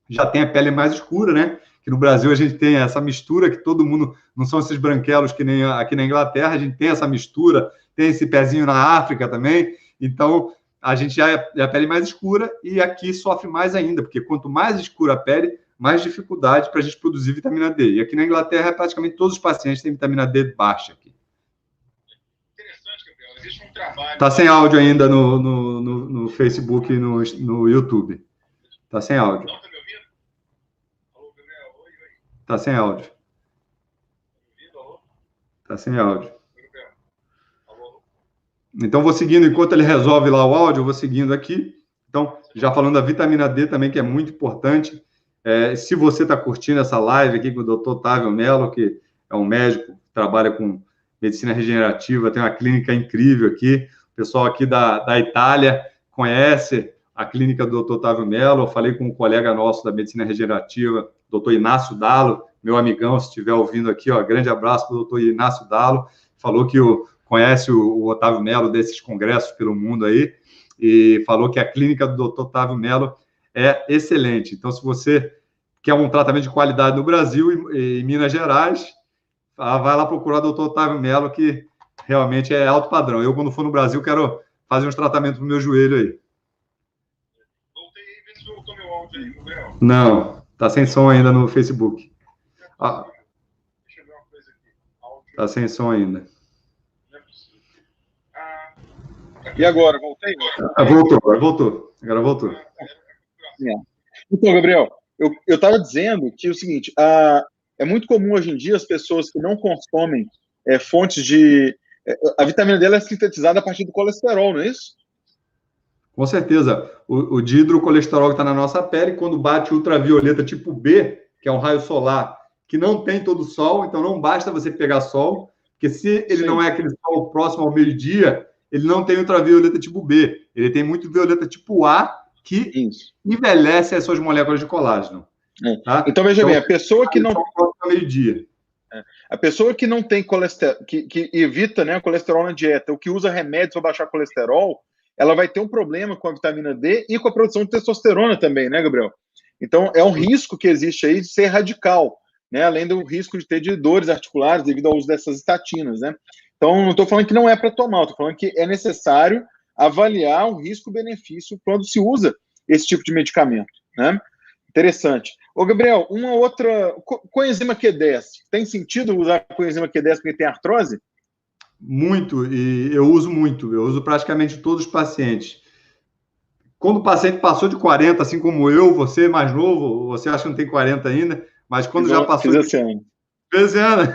já tem a pele mais escura, né? Que no Brasil a gente tem essa mistura, que todo mundo, não são esses branquelos que nem aqui na Inglaterra, a gente tem essa mistura, tem esse pezinho na África também, então a gente já é a pele mais escura e aqui sofre mais ainda, porque quanto mais escura a pele, mais dificuldade para a gente produzir vitamina D. E aqui na Inglaterra, praticamente todos os pacientes têm vitamina D baixa aqui. Tá sem áudio ainda no Facebook e no YouTube. Tá sem áudio. Não, tá me ouvindo? Alô, Gabriel? Oi. Tá sem áudio. Tá me ouvindo? Alô? Tá sem áudio. Oi, Gabriel. Alô? Então, vou seguindo, enquanto ele resolve lá o áudio, eu vou seguindo aqui. Então, já falando da vitamina D também, que é muito importante. Se você está curtindo essa live aqui com o Dr. Otávio Mello, que é um médico que trabalha com medicina regenerativa, tem uma clínica incrível aqui. O pessoal aqui da Itália conhece a clínica do Dr. Otávio Mello. Eu falei com um colega nosso da medicina regenerativa, Dr. Inácio Dalo, meu amigão, se estiver ouvindo aqui, ó, grande abraço para o Dr. Inácio Dalo. Falou que conhece o Otávio Mello desses congressos pelo mundo aí. e falou que a clínica do Dr. Otávio Mello é excelente. Então, se você quer um tratamento de qualidade no Brasil e em Minas Gerais, vai lá procurar o Dr. Otávio Mello, que realmente é alto padrão. Eu, quando for no Brasil, quero fazer uns tratamentos no meu joelho aí. Voltei aí, vê se voltou meu áudio aí, Gabriel. Não, tá sem som ainda no Facebook. Deixa eu ver uma coisa aqui. Áudio. Tá sem som ainda. Não é possível. E agora, voltei? Voltou. Agora voltou. Então, Gabriel, eu estava dizendo que é o seguinte, é muito comum hoje em dia as pessoas que não consomem fontes de... a vitamina D ela é sintetizada a partir do colesterol, não é isso? Com certeza. O dihidrocolesterol que está na nossa pele, quando bate ultravioleta tipo B, que é um raio solar, que não tem todo o sol, então não basta você pegar sol, porque se ele não é aquele sol próximo ao meio-dia, ele não tem ultravioleta tipo B. Ele tem muito violeta tipo A, que envelhece as suas moléculas de colágeno. Tá? Então, veja bem, a pessoa que não... meio-dia. A pessoa que não tem colesterol, que evita, né, colesterol na dieta, ou que usa remédios para baixar colesterol, ela vai ter um problema com a vitamina D e com a produção de testosterona também, né, Gabriel? Então, é um risco que existe aí de ser radical, né? Além do risco de ter de dores articulares devido ao uso dessas estatinas, né? Então, não estou falando que não é para tomar, estou falando que é necessário avaliar o risco-benefício quando se usa esse tipo de medicamento, né? Interessante. Ô, Gabriel, uma outra... Coenzima Q10. Tem sentido usar coenzima Q10 porque tem artrose? Muito, e eu uso muito. Eu uso praticamente todos os pacientes. Quando o paciente passou de 40, assim como eu, você mais novo, você acha que não tem 40 ainda, mas quando já passou... Fiz esse ano.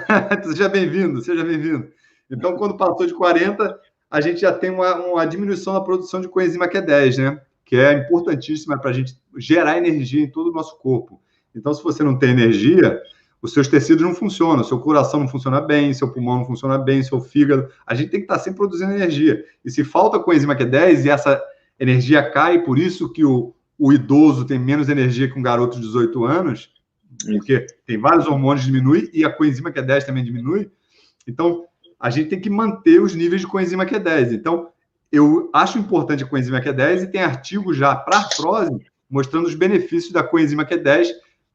Seja bem-vindo, seja bem-vindo. Então, quando passou de 40, a gente já tem uma diminuição na produção de coenzima Q10, né? Que é importantíssima para a gente gerar energia em todo o nosso corpo. Então, se você não tem energia, os seus tecidos não funcionam, seu coração não funciona bem, seu pulmão não funciona bem, seu fígado. A gente tem que estar sempre produzindo energia. E se falta coenzima Q10 e essa energia cai, por isso que o idoso tem menos energia que um garoto de 18 anos, porque tem vários hormônios que diminuem e a coenzima Q10 também diminui. Então, a gente tem que manter os níveis de coenzima Q10. Então, eu acho importante a coenzima Q10 e tem artigos já para artrose mostrando os benefícios da coenzima Q10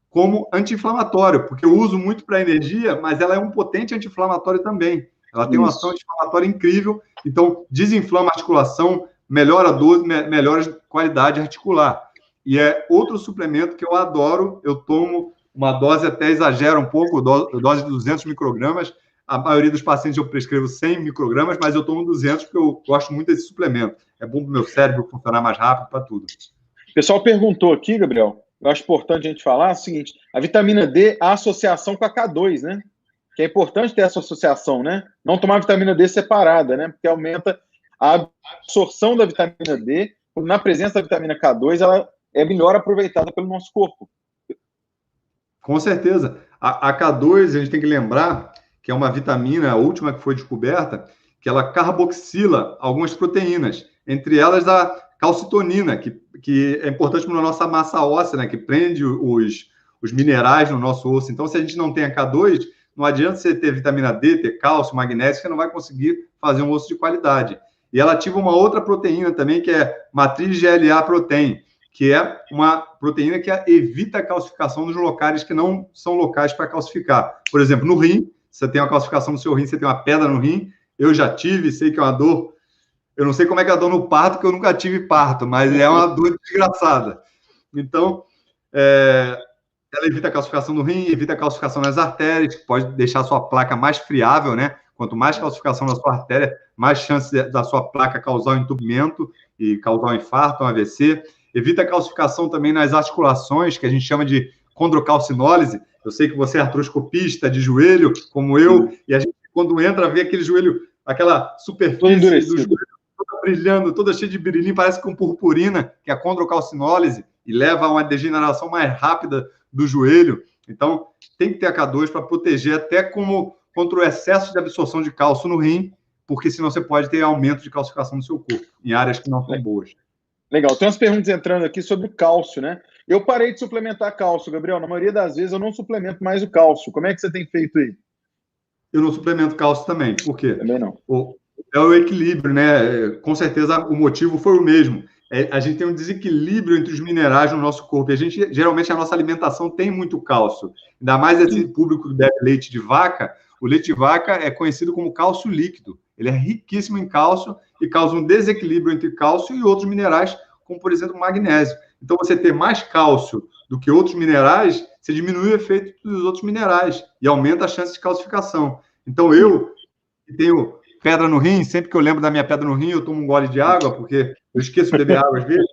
como anti-inflamatório, porque eu uso muito para energia, mas ela é um potente anti-inflamatório também. Ela tem uma ação anti-inflamatória incrível, então desinflama a articulação, melhora a dose, melhora a qualidade articular. E é outro suplemento que eu adoro, eu tomo uma dose até exagera um pouco, dose de 200 microgramas, a maioria dos pacientes eu prescrevo 100 microgramas, mas eu tomo 200 porque eu gosto muito desse suplemento. É bom para o meu cérebro funcionar mais rápido, para tudo. O pessoal perguntou aqui, Gabriel, eu acho importante a gente falar o seguinte, a vitamina D, a associação com a K2, né? Que é importante ter essa associação, né? Não tomar vitamina D separada, né? Porque aumenta a absorção da vitamina D, na presença da vitamina K2, ela é melhor aproveitada pelo nosso corpo. Com certeza. A K2, a gente tem que lembrar que é uma vitamina, a última que foi descoberta, que ela carboxila algumas proteínas, entre elas a calcitonina, que é importante para a nossa massa óssea, né, que prende os minerais no nosso osso. Então, se a gente não tem a K2, não adianta você ter vitamina D, ter cálcio, magnésio, você não vai conseguir fazer um osso de qualidade. E ela ativa uma outra proteína também, que é matriz GLA protein, que é uma proteína que evita a calcificação dos locais que não são locais para calcificar. Por exemplo, no rim, você tem uma calcificação no seu rim, você tem uma pedra no rim, eu já tive, sei que é uma dor, eu não sei como é que é a dor no parto, porque eu nunca tive parto, mas é uma dor desgraçada. Então, ela evita a calcificação no rim, evita a calcificação nas artérias, que pode deixar a sua placa mais friável, né? Quanto mais calcificação na sua artéria, mais chance da sua placa causar um entupimento e causar um infarto, um AVC. Evita a calcificação também nas articulações, que a gente chama de condrocalcinólise. Eu sei que você é artroscopista de joelho, como eu, e a gente, quando entra, vê aquele joelho, aquela superfície do joelho toda brilhando, toda cheia de birilim, parece com purpurina, que é a condrocalcinólise, e leva a uma degeneração mais rápida do joelho. Então, tem que ter a K2 para proteger até contra o excesso de absorção de cálcio no rim, porque senão você pode ter aumento de calcificação no seu corpo, em áreas que não são boas. Legal. Tem umas perguntas entrando aqui sobre o cálcio, né? Eu parei de suplementar cálcio, Gabriel. Na maioria das vezes eu não suplemento mais o cálcio. Como é que você tem feito aí? Eu não suplemento cálcio também. Por quê? Também não. É o equilíbrio, né? Com certeza o motivo foi o mesmo. A gente tem um desequilíbrio entre os minerais no nosso corpo. E a gente, geralmente, a nossa alimentação tem muito cálcio. Ainda mais esse público que bebe leite de vaca. O leite de vaca é conhecido como cálcio líquido. Ele é riquíssimo em cálcio e causa um desequilíbrio entre cálcio e outros minerais, como, por exemplo, o magnésio. Então, você ter mais cálcio do que outros minerais, você diminui o efeito dos outros minerais e aumenta a chance de calcificação. Então, eu que tenho pedra no rim, sempre que eu lembro da minha pedra no rim, eu tomo um gole de água, porque eu esqueço de beber água às vezes.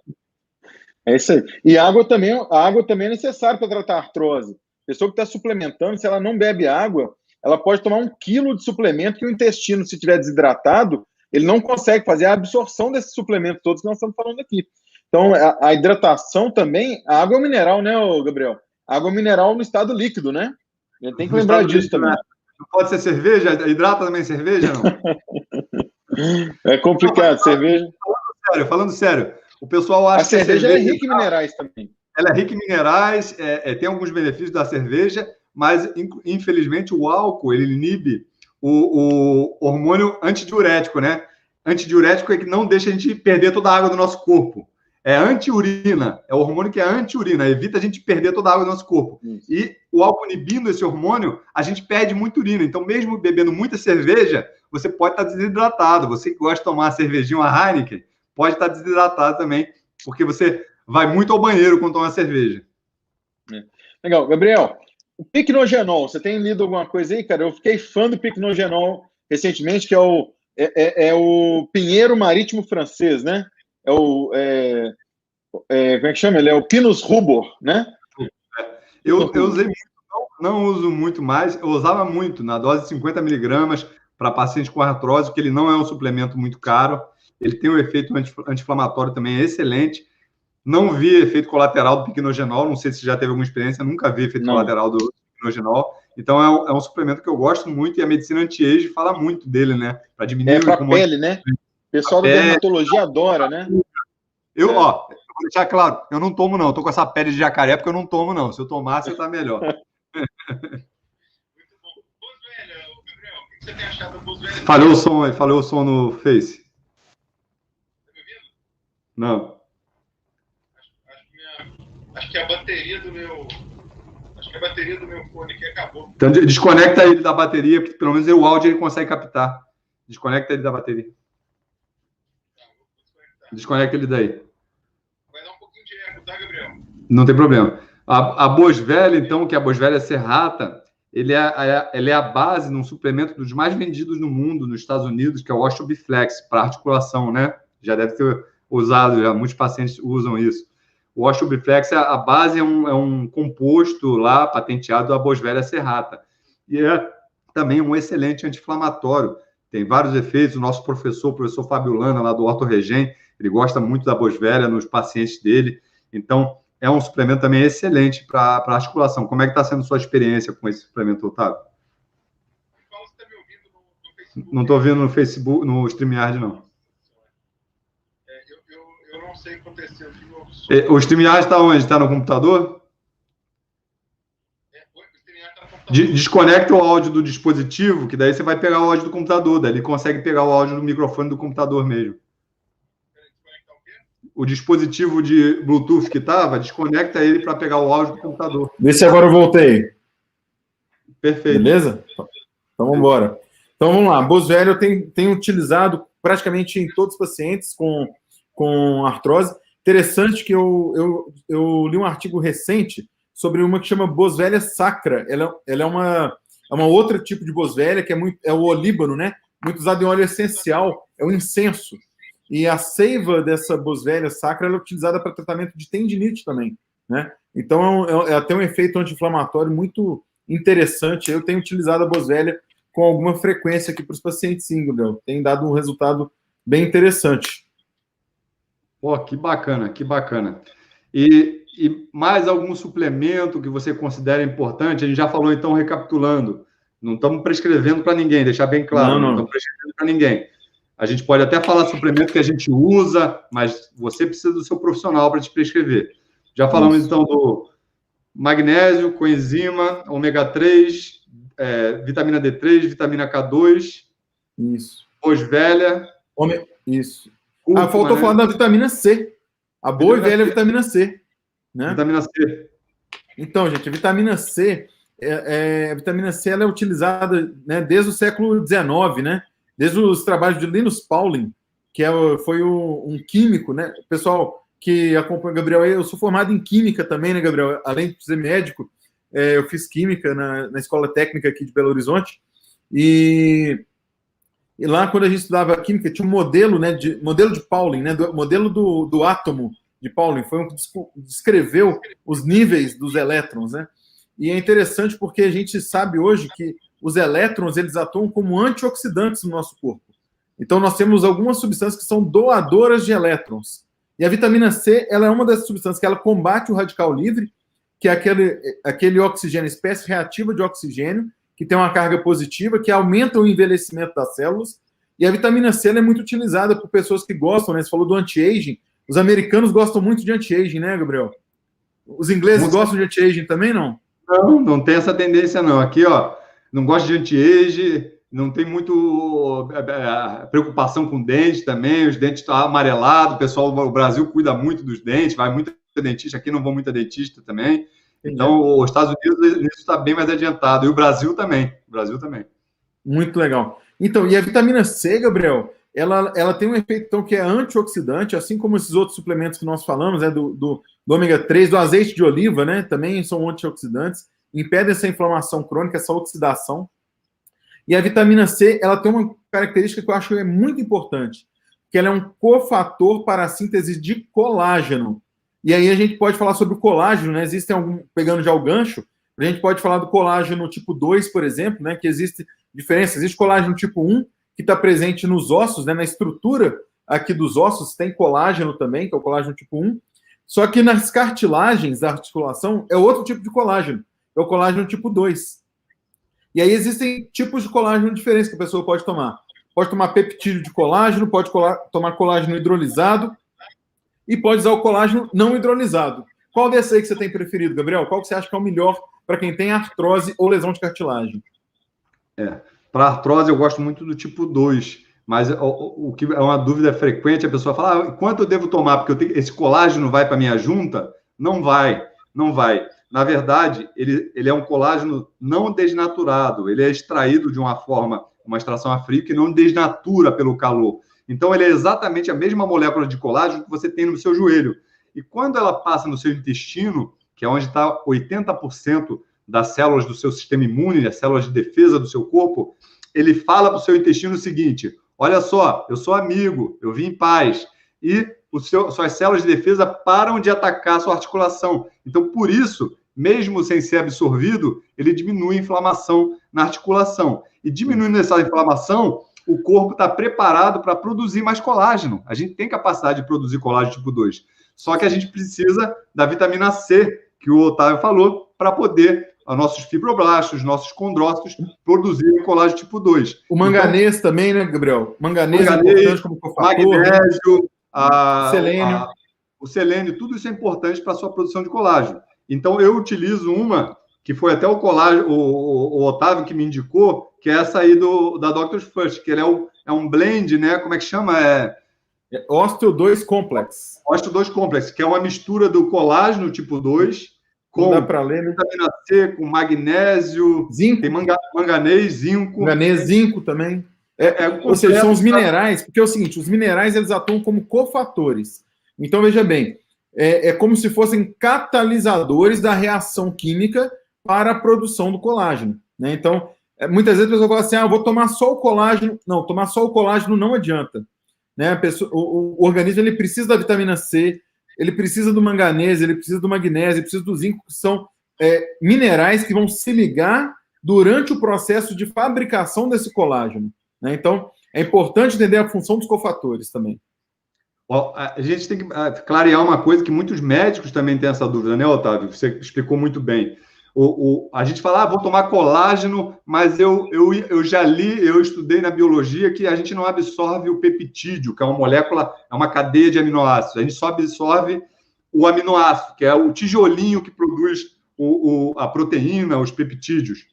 É isso aí. E a água também é necessária para tratar a artrose. A pessoa que está suplementando, se ela não bebe água, ela pode tomar 1 quilo de suplemento que o intestino, se estiver desidratado, ele não consegue fazer a absorção desses suplementos todos que nós estamos falando aqui. Então, a hidratação também, a água é um mineral, né, Gabriel? A água é um mineral no estado líquido, né? A gente tem que lembrar disso também. Não pode ser cerveja? Hidrata também cerveja, não? É complicado, cerveja. Falando sério, o pessoal acha que a cerveja é rica em minerais também. Ela é rica em minerais, tem alguns benefícios da cerveja, mas, infelizmente, o álcool ele inibe o hormônio antidiurético, né? Antidiurético é que não deixa a gente perder toda a água do nosso corpo. É antiurina, é o hormônio que é antiurina, evita a gente perder toda a água do nosso corpo. Isso. E o álcool inibindo esse hormônio, a gente perde muita urina. Então, mesmo bebendo muita cerveja, você pode estar desidratado. Você que gosta de tomar uma cervejinha, uma Heineken, pode estar desidratado também, porque você vai muito ao banheiro quando toma cerveja. Legal. Gabriel, o Pycnogenol, você tem lido alguma coisa aí, cara? Eu fiquei fã do Pycnogenol recentemente, que é o pinheiro marítimo francês, né? Como é que chama? Ele é o Pinus rubor, né? Eu usei muito, não uso muito mais. Eu usava muito, na dose de 50 miligramas para pacientes com artrose, porque ele não é um suplemento muito caro. Ele tem um efeito anti-inflamatório também excelente. Não vi efeito colateral do Pycnogenol, não sei se já teve alguma experiência, nunca vi efeito colateral do Pycnogenol. Então, é um suplemento que eu gosto muito e a medicina anti-age fala muito dele, né? Para diminuir para a pele, né? O pessoal da dermatologia adora, né? Eu vou deixar claro, eu não tomo, não. Eu tô com essa pele de jacaré porque eu não tomo, não. Se eu tomar, você tá melhor. Muito bom. Boswellia, Gabriel, o que você tem achado do Boswellia? Falou o som no Face. Tá me ouvindo? Não. Acho que a bateria do meu... Acho que a bateria do meu fone aqui acabou. Então, desconecta ele da bateria, porque pelo menos o áudio ele consegue captar. Desconecta ele da bateria. Desconecta ele daí. Vai dar um pouquinho de eco, tá, Gabriel? Não tem problema. A Boswellia, então, que é a Boswellia serrata, ele é a base de um suplemento dos mais vendidos no mundo, nos Estados Unidos, que é o Osteobiflex, para articulação, né? Já deve ter usado, já muitos pacientes usam isso. O Osteobiflex, a base é um composto lá, patenteado da Boswellia serrata. E é também um excelente anti-inflamatório. Tem vários efeitos. O nosso professor Fábio Lana, lá do Orto Regen, ele gosta muito da Boswellia nos pacientes dele. Então, é um suplemento também excelente para articulação. Como é que está sendo sua experiência com esse suplemento, Otávio? Fala se está me ouvindo no Facebook. Não estou ouvindo no Facebook, no StreamYard, não. Eu não sei o que aconteceu. O StreamYard está onde? Está no computador? Desconecta o áudio do dispositivo, que daí você vai pegar o áudio do computador. Daí ele consegue pegar o áudio do microfone do computador mesmo. O dispositivo de Bluetooth que estava, desconecta ele para pegar o áudio do computador. Vê se agora eu voltei. Perfeito. Beleza? Então vamos embora. Então vamos lá. Boswellia eu tenho utilizado praticamente em todos os pacientes com artrose. Interessante que eu li um artigo recente sobre uma que chama Boswellia sacra. Ela é uma outra tipo de Boswellia, que é o olíbano, né? Muito usado em óleo essencial, é o incenso. E a seiva dessa Boswellia sacra ela é utilizada para tratamento de tendinite também, né? Então, ela tem um efeito anti-inflamatório muito interessante. Eu tenho utilizado a Boswellia com alguma frequência aqui para os pacientes, sim, Gabriel. Tem dado um resultado bem interessante. Pô, que bacana, que bacana. E mais algum suplemento que você considera importante? A gente já falou, então, recapitulando. Não estamos prescrevendo para ninguém, deixar bem claro. Não estamos prescrevendo para ninguém. A gente pode até falar suplemento que a gente usa, mas você precisa do seu profissional para te prescrever. Já falamos, então, do magnésio, coenzima, ômega 3, vitamina D3, vitamina K2. Isso. Boas velha. Isso. Cúrcuma, faltou né? falar da vitamina C. A boa e velha vitamina C. Né? Vitamina C. Então, gente, a vitamina C, a vitamina C ela é utilizada, né, desde o século XIX, né? Desde os trabalhos de Linus Pauling, que foi um químico, né? O pessoal que acompanha o Gabriel, eu sou formado em química também, né, Gabriel? Além de ser médico, eu fiz química na Escola Técnica aqui de Belo Horizonte. E lá, quando a gente estudava química, tinha um modelo, né, modelo de Pauling, né, modelo do átomo de Pauling, foi um que descreveu os níveis dos elétrons, né? E é interessante porque a gente sabe hoje que os elétrons, eles atuam como antioxidantes no nosso corpo. Então, nós temos algumas substâncias que são doadoras de elétrons. E a vitamina C, ela é uma dessas substâncias que ela combate o radical livre, que é aquele oxigênio, espécie reativa de oxigênio, que tem uma carga positiva, que aumenta o envelhecimento das células. E a vitamina C ela é muito utilizada por pessoas que gostam, né? Você falou do anti-aging. Os americanos gostam muito de anti-aging, né, Gabriel? Os ingleses gostam de anti-aging também, não? Não tem essa tendência, não. Aqui, ó, não gosta de anti-age, não tem muito preocupação com dente também, os dentes estão amarelados, o Brasil cuida muito dos dentes, vai muito a dentista, aqui não vão muito a dentista também. Então, os Estados Unidos nisso está bem mais adiantado, e o Brasil também. Muito legal. Então, e a vitamina C, Gabriel, ela tem um efeito então, que é antioxidante, assim como esses outros suplementos que nós falamos, né, do ômega 3, do azeite de oliva, né, também são antioxidantes, impedem essa inflamação crônica, essa oxidação. E a vitamina C, ela tem uma característica que eu acho que é muito importante, que ela é um cofator para a síntese de colágeno. E aí a gente pode falar sobre o colágeno, né? Existem pegando já o gancho, a gente pode falar do colágeno tipo 2, por exemplo, né? Que existe diferença. Existe colágeno tipo 1, que está presente nos ossos, né? Na estrutura aqui dos ossos, tem colágeno também, que é o colágeno tipo 1. Só que nas cartilagens da articulação é outro tipo de colágeno, é o colágeno tipo 2. E aí existem tipos de colágeno diferentes que a pessoa pode tomar. Pode tomar peptídeo de colágeno, pode tomar colágeno hidrolisado e pode usar o colágeno não hidrolisado. Qual desse aí que você tem preferido, Gabriel? Qual que você acha que é o melhor para quem tem artrose ou lesão de cartilagem? Para artrose eu gosto muito do tipo 2, mas o que é uma dúvida frequente, a pessoa fala, quanto eu devo tomar? Porque esse colágeno vai para a minha junta? Não vai. Na verdade, ele é um colágeno não desnaturado, ele é extraído de uma forma, uma extração a frio, que não desnatura pelo calor. Então, ele é exatamente a mesma molécula de colágeno que você tem no seu joelho. E quando ela passa no seu intestino, que é onde está 80% das células do seu sistema imune, as células de defesa do seu corpo, ele fala para o seu intestino o seguinte, olha só, eu sou amigo, eu vim em paz, e suas células de defesa param de atacar a sua articulação. Então, por isso, mesmo sem ser absorvido, ele diminui a inflamação na articulação. E diminuindo essa inflamação, o corpo está preparado para produzir mais colágeno. A gente tem capacidade de produzir colágeno tipo 2. Só que a gente precisa da vitamina C, que o Otávio falou, para poder os nossos fibroblastos, nossos condrócitos produzirem colágeno tipo 2. O manganês então, também, né, Gabriel? Manganês é importante como cofator. Magnésio, selênio. O selênio, tudo isso é importante para a sua produção de colágeno. Então, eu utilizo uma, que foi até o colágeno, o Otávio que me indicou, que é essa aí da Dr. First, que ele é um blend, né? Como é que chama? Osteo 2 Complex. Osteo 2 Complex, que é uma mistura do colágeno tipo 2 com vitamina C, com magnésio, zinco. Tem manganês, zinco. Manganês, zinco também. Ou seja, são os minerais, porque é o seguinte, os minerais eles atuam como cofatores. Então, veja bem, é como se fossem catalisadores da reação química para a produção do colágeno. Né? Então, muitas vezes a pessoa fala assim, eu vou tomar só o colágeno. Não, tomar só o colágeno não adianta. Né? O organismo ele precisa da vitamina C, ele precisa do manganês, ele precisa do magnésio, ele precisa do zinco, que são minerais que vão se ligar durante o processo de fabricação desse colágeno. Né? Então, é importante entender a função dos cofatores também. A gente tem que clarear uma coisa que muitos médicos também têm essa dúvida, né, Otávio? Você explicou muito bem. A gente fala, vou tomar colágeno, mas eu já li, eu estudei na biologia que a gente não absorve o peptídeo, que é uma molécula, é uma cadeia de aminoácidos. A gente só absorve o aminoácido, que é o tijolinho que produz a proteína, os peptídeos.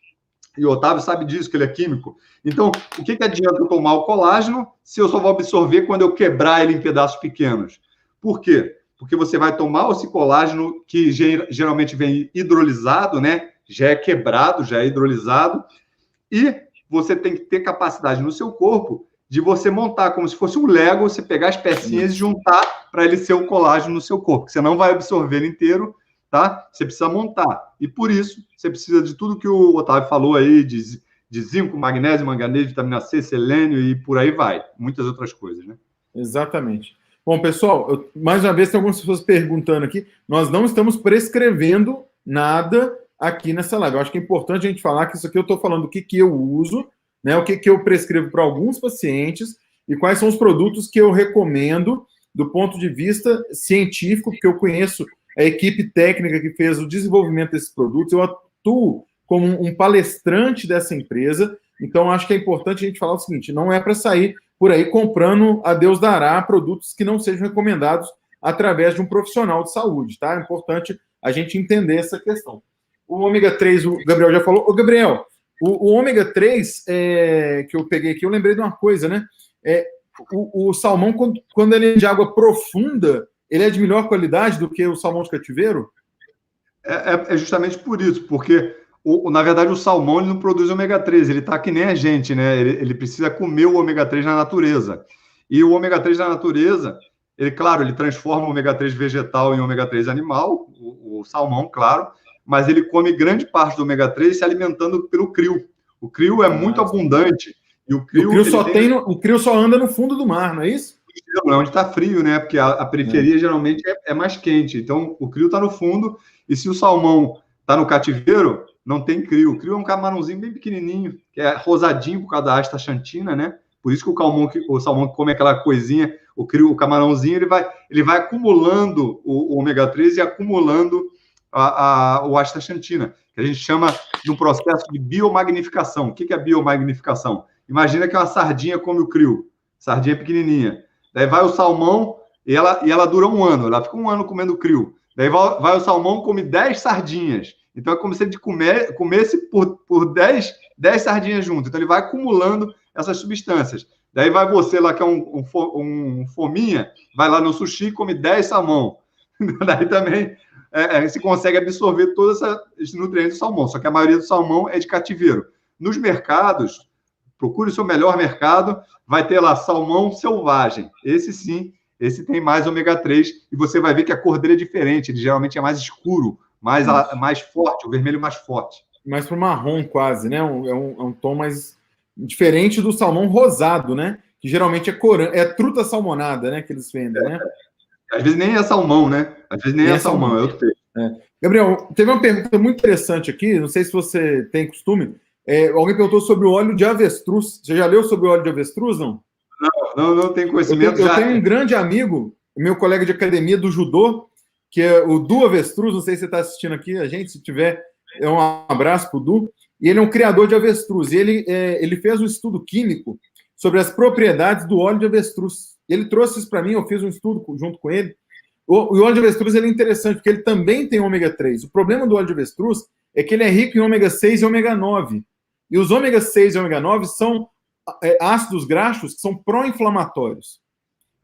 E o Otávio sabe disso, que ele é químico. Então, o que adianta eu tomar o colágeno se eu só vou absorver quando eu quebrar ele em pedaços pequenos? Por quê? Porque você vai tomar esse colágeno que geralmente vem hidrolisado, né? Já é quebrado, já é hidrolisado, e você tem que ter capacidade no seu corpo de você montar como se fosse um Lego, você pegar as pecinhas e juntar para ele ser o colágeno no seu corpo, que você não vai absorver ele inteiro, tá? Você precisa montar. E por isso, você precisa de tudo que o Otávio falou aí, de zinco, magnésio, manganês, vitamina C, selênio e por aí vai. Muitas outras coisas, né? Exatamente. Bom, pessoal, mais uma vez tem algumas pessoas perguntando aqui. Nós não estamos prescrevendo nada aqui nessa live. Eu acho que é importante a gente falar que isso aqui eu estou falando do que eu uso, né, o que eu prescrevo para alguns pacientes e quais são os produtos que eu recomendo do ponto de vista científico, porque eu conheço a equipe técnica que fez o desenvolvimento desses produtos, eu atuo como um palestrante dessa empresa, então acho que é importante a gente falar o seguinte, não é para sair por aí comprando a Deus dará produtos que não sejam recomendados através de um profissional de saúde, tá? É importante a gente entender essa questão. O ômega 3, o Gabriel já falou. Ô, Gabriel, o ômega 3 que eu peguei aqui, eu lembrei de uma coisa, né? O salmão, quando ele é de água profunda, ele é de melhor qualidade do que o salmão de cativeiro? É justamente por isso, porque, na verdade, o salmão ele não produz ômega 3, ele está que nem a gente, né? Ele precisa comer o ômega 3 na natureza. E o ômega 3 na natureza, claro, ele transforma o ômega 3 vegetal em ômega 3 animal, o salmão, claro, mas ele come grande parte do ômega 3 se alimentando pelo crio. O crio é muito abundante. E o crio o crio só anda no fundo do mar, não é isso? Onde está frio, né? Porque a periferia geralmente é mais quente. Então, o crio está no fundo. E se o salmão está no cativeiro, não tem crio. O crio é um camarãozinho bem pequenininho, que é rosadinho por causa da astaxantina, né? Por isso que o salmão que come aquela coisinha, o camarãozinho, ele vai acumulando o ômega 3 e acumulando o astaxantina, que a gente chama de um processo de biomagnificação. O que é biomagnificação? Imagina que uma sardinha come o crio, sardinha pequenininha. Daí vai o salmão e ela dura um ano, ela fica um ano comendo crio. Daí vai o salmão, come 10 sardinhas. Então é como se ele comesse por 10 sardinhas junto. Então ele vai acumulando essas substâncias. Daí vai você lá, que é um fominha, vai lá no sushi e come 10 salmão. Daí também se consegue absorver todos esses nutrientes do salmão. Só que a maioria do salmão é de cativeiro. Nos mercados, procure o seu melhor mercado, vai ter lá salmão selvagem. Esse sim, esse tem mais ômega 3 e você vai ver que a cor dele é diferente. Ele geralmente é mais escuro, mais forte, o vermelho mais forte. Mais para o marrom quase, né? É um tom mais diferente do salmão rosado, né? Que geralmente é truta salmonada, né? Que eles vendem, né? Às vezes nem é salmão, né? Às vezes nem é salmão, é outro peixe. Gabriel, teve uma pergunta muito interessante aqui, não sei se você tem costume. Alguém perguntou sobre o óleo de avestruz. Você já leu sobre o óleo de avestruz, não? Não tenho conhecimento. Eu tenho um grande amigo, meu colega de academia do judô, que é o Du Avestruz, não sei se você está assistindo aqui, a gente, se tiver, um abraço para o Du. E ele é um criador de avestruz. E ele fez um estudo químico sobre as propriedades do óleo de avestruz. Ele trouxe isso para mim, eu fiz um estudo junto com ele. O óleo de avestruz ele é interessante, porque ele também tem ômega 3. O problema do óleo de avestruz é que ele é rico em ômega 6 e ômega 9. E os ômega 6 e ômega 9 são ácidos graxos que são pró-inflamatórios.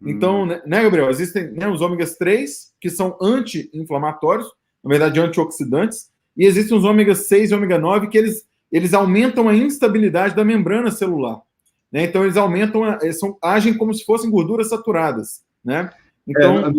Então, né, Gabriel, existem os ômegas 3, que são anti-inflamatórios, na verdade, antioxidantes, e existem os ômega 6 e ômega 9, que eles aumentam a instabilidade da membrana celular. Né? Então, eles agem como se fossem gorduras saturadas. Né? Então,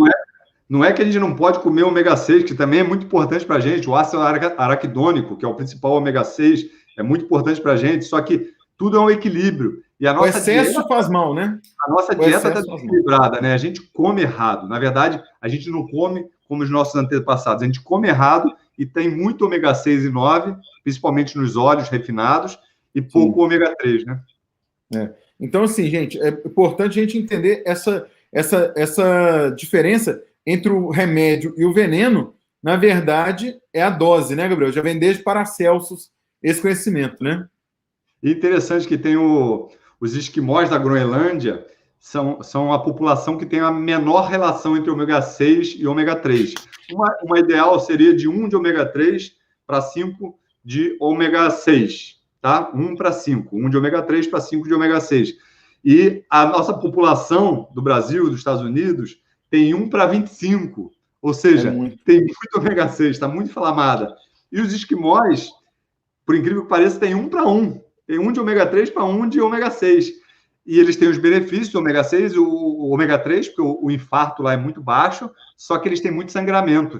não é que a gente não pode comer ômega 6, que também é muito importante para a gente. O ácido araquidônico, que é o principal ômega 6, é muito importante para a gente, só que tudo é um equilíbrio. E a nossa o excesso dieta faz mal, né? A nossa dieta está desequilibrada, né? A gente come errado. Na verdade, a gente não come como os nossos antepassados. A gente come errado e tem muito ômega 6 e 9, principalmente nos óleos refinados, e pouco ômega 3, né? Então, assim, gente, é importante a gente entender essa diferença entre o remédio e o veneno. Na verdade, é a dose, né, Gabriel? Já vem desde Paracelsus esse conhecimento, né? E interessante que tem os esquimós da Groenlândia, são a população que tem a menor relação entre ômega 6 e ômega 3. Uma ideal seria de 1 de ômega 3 para 5 de ômega 6. tá? 1 para 5, 1 de ômega 3 para 5 de ômega 6. E a nossa população do Brasil, dos Estados Unidos, tem 1 para 25, ou seja, tem muito ômega 6, está muito inflamada. E os esquimós, por incrível que pareça, tem 1 para 1. Tem 1 de ômega 3 para 1 de ômega 6. E eles têm os benefícios do ômega 6 e o ômega 3, porque o infarto lá é muito baixo, só que eles têm muito sangramento.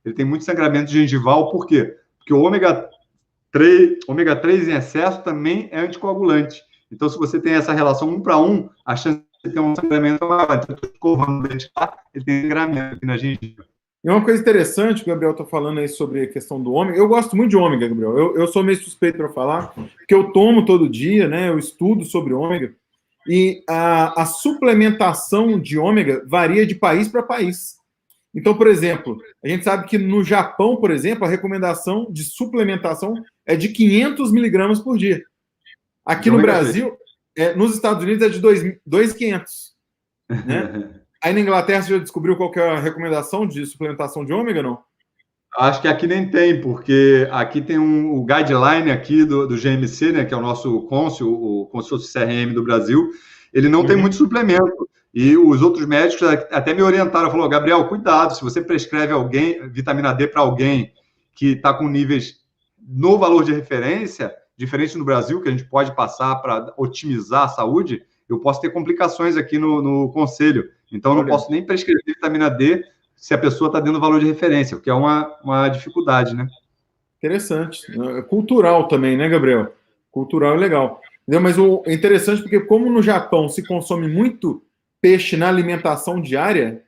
Ele tem muito sangramento gengival, por quê? Porque o ômega 3 em excesso também é anticoagulante. Então, se você tem essa relação 1 para 1, a chance de ter um sangramento é maior. Então, eu estou escovando o dente lá, ele tem sangramento aqui na gengiva. E uma coisa interessante, o Gabriel está falando aí sobre a questão do ômega. Eu gosto muito de ômega, Gabriel. Eu sou meio suspeito para falar, porque eu tomo todo dia, né? Eu estudo sobre ômega. E a suplementação de ômega varia de país para país. Então, por exemplo, a gente sabe que no Japão, por exemplo, a recomendação de suplementação é de 500 miligramas por dia. Aqui no Brasil, nos Estados Unidos é de 2.500. Né? Aí na Inglaterra você já descobriu qual que é a recomendação de suplementação de ômega, não? Acho que aqui nem tem, porque aqui tem o guideline aqui do GMC, né, que é o nosso cônsul, o consórcio CRM do Brasil, ele não tem muito suplemento. E os outros médicos até me orientaram, falou, Gabriel, cuidado, se você prescreve vitamina D para alguém que está com níveis no valor de referência, diferente no Brasil, que a gente pode passar para otimizar a saúde, eu posso ter complicações aqui no conselho. Então, eu não posso nem prescrever vitamina D se a pessoa está dentro do valor de referência, o que é uma dificuldade, né? Interessante. Cultural também, né, Gabriel? Cultural é legal. Entendeu? Mas é interessante porque, como no Japão se consome muito peixe na alimentação diária,